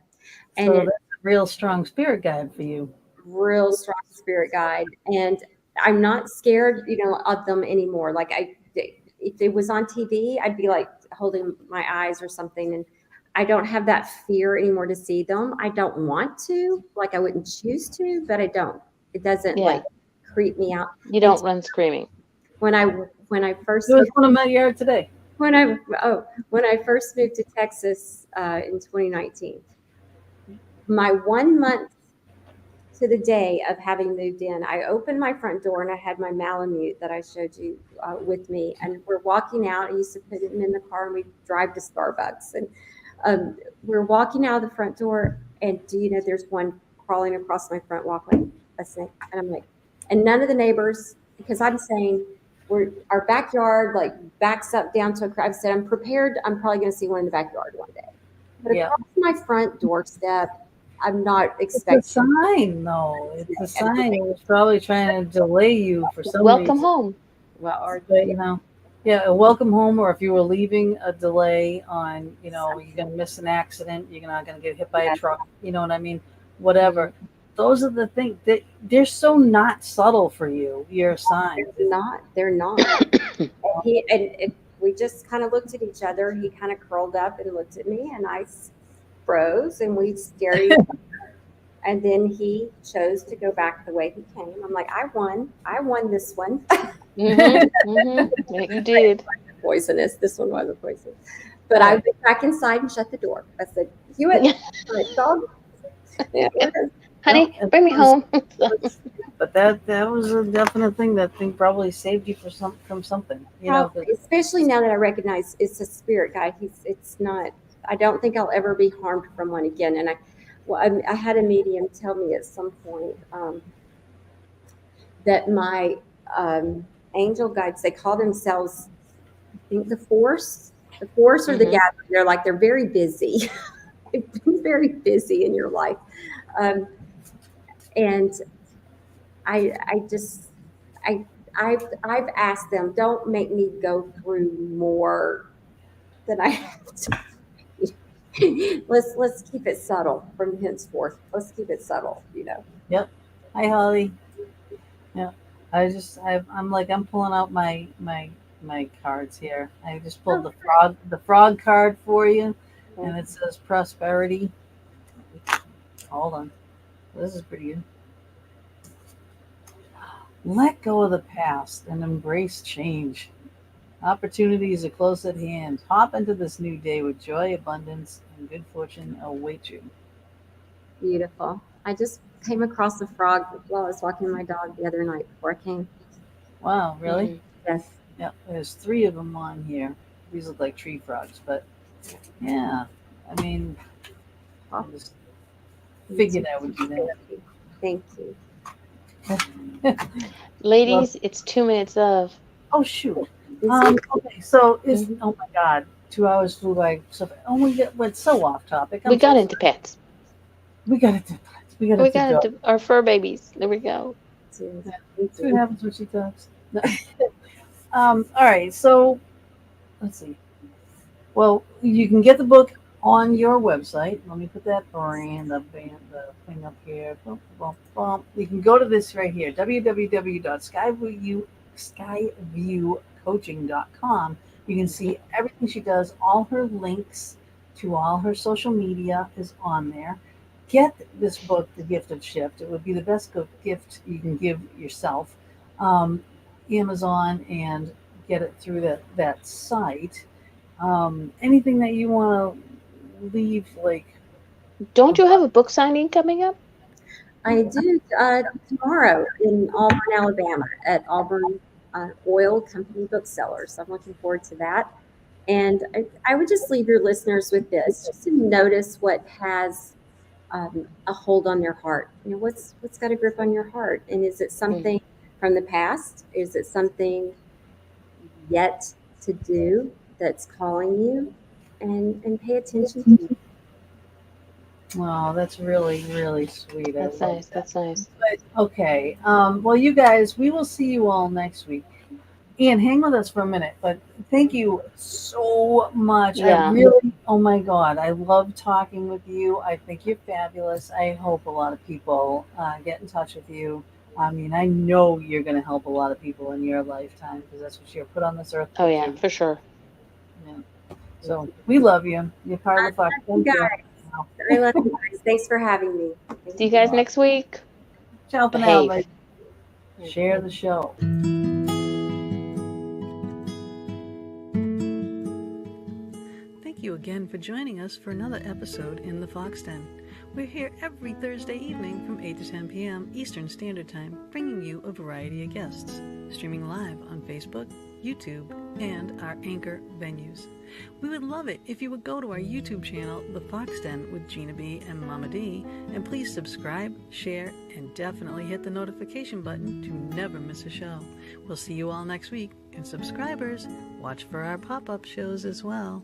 And So it that's a real strong spirit guide for you. real strong spirit guide. And I'm not scared, of them anymore. Like if it was on TV, I'd be like holding my eyes or something. And I don't have that fear anymore to see them. I don't want to, like I wouldn't choose to, but I don't. It doesn't yeah, like creep me out. you And don't run screaming. when I first There was one in my yard today. when I first moved to Texas in 2019, my 1 month to the day of having moved in, I opened my front door and I had my Malamute that I showed you with me, and we're walking out. I used to put him in the car and we drive to Starbucks, and we're walking out of the front door, and do you know there's one crawling across my front walkway, a snake, and I'm like, and none of the neighbors, because I'm saying our backyard like backs up down to a crowd. I said I'm prepared. I'm probably going to see one in the backyard one day, but across my front doorstep, I'm not expecting. It's a sign, though. It's a sign. It was probably trying to delay you for some Welcome reason. home. Well, But, a welcome home, or if you were leaving, a delay on, you're going to miss an accident, you're not going to get hit by a truck, you know what I mean? Whatever. Those are the things that they're so not subtle for you, your signs. They're not. and we just kind of looked at each other. He kind of curled up and looked at me, and I froze, and we stared at each other. And then he chose to go back the way he came. I'm like, I won this one. Yeah, you did. Poisonous. This one wasn't poisonous. But I went back inside and shut the door. I said, Hewitt, dog. Yeah. Honey, bring me home. But that was a definite thing. That thing probably saved you from something. Especially now that I recognize it's a spirit guide. It's not. I don't think I'll ever be harmed from one again. And I had a medium tell me at some point that my angel guides, they call themselves, I think, the force or the gathering. They're very busy. They've been very busy in your life. And I've asked them, don't make me go through more than I have to. Let's keep it subtle from henceforth. Let's keep it subtle, Yep. Hi, Holly. Yeah. I'm pulling out my cards here. I just pulled the frog card for you, and it says prosperity. Hold on. This is pretty good. Let go of the past and embrace change. Opportunities are close at hand. Hop into this new day with joy, abundance, and good fortune await you. Beautiful. I just came across a frog while I was walking my dog the other night before I came. Wow, really? Yes. Yeah, there's 3 of them on here. These look like tree frogs, but yeah, I mean, I just figured I would do that. Thank you. Ladies, it's 2 minutes of. Oh, shoot. Okay, so oh my God, 2 hours flew by. So we went so off topic. We got into pets. We got into our fur babies. There we go. See what happens when she talks. All right, so let's see. Well, you can get the book on your website. Let me put that the thing up here. You can go to this right here, www.skyviewcoaching.com. You can see everything she does. All her links to all her social media is on there. Get this book, The Gift of Shift. It would be the best gift you can give yourself. Amazon, and get it through that site. Anything that you want to leave, like... Don't you have a book signing coming up? I do tomorrow in Auburn, Alabama, at Auburn Oil Company Booksellers. I'm looking forward to that. And I would just leave your listeners with this, just to notice what has a hold on their heart. What's got a grip on your heart? And is it something from the past? Is it something yet to do that's calling you? And pay attention to you. Wow, that's really, really sweet. That's nice. That's nice. But, okay. Well, you guys, we will see you all next week. Ian, hang with us for a minute, but thank you so much. Yeah. I really, oh my God, I love talking with you. I think you're fabulous. I hope a lot of people get in touch with you. I mean, I know you're going to help a lot of people in your lifetime, because that's what you're put on this earth. Oh, yeah, for sure. Yeah. So we love you. You're part of the Fox. Thank you, guys. I love you guys. Thanks for having me. See you guys next week. Ciao for now. Share the show. again for joining us for another episode in the Fox Den. We're here every Thursday evening from 8 to 10 p.m. Eastern Standard Time, bringing you a variety of guests, streaming live on Facebook, YouTube, and our Anchor venues. We would love it if you would go to our YouTube channel, The Fox Den with Gina B and Mama D, and please subscribe, share, and definitely hit the notification button to never miss a show. We'll see you all next week, and subscribers, watch for our pop-up shows as well.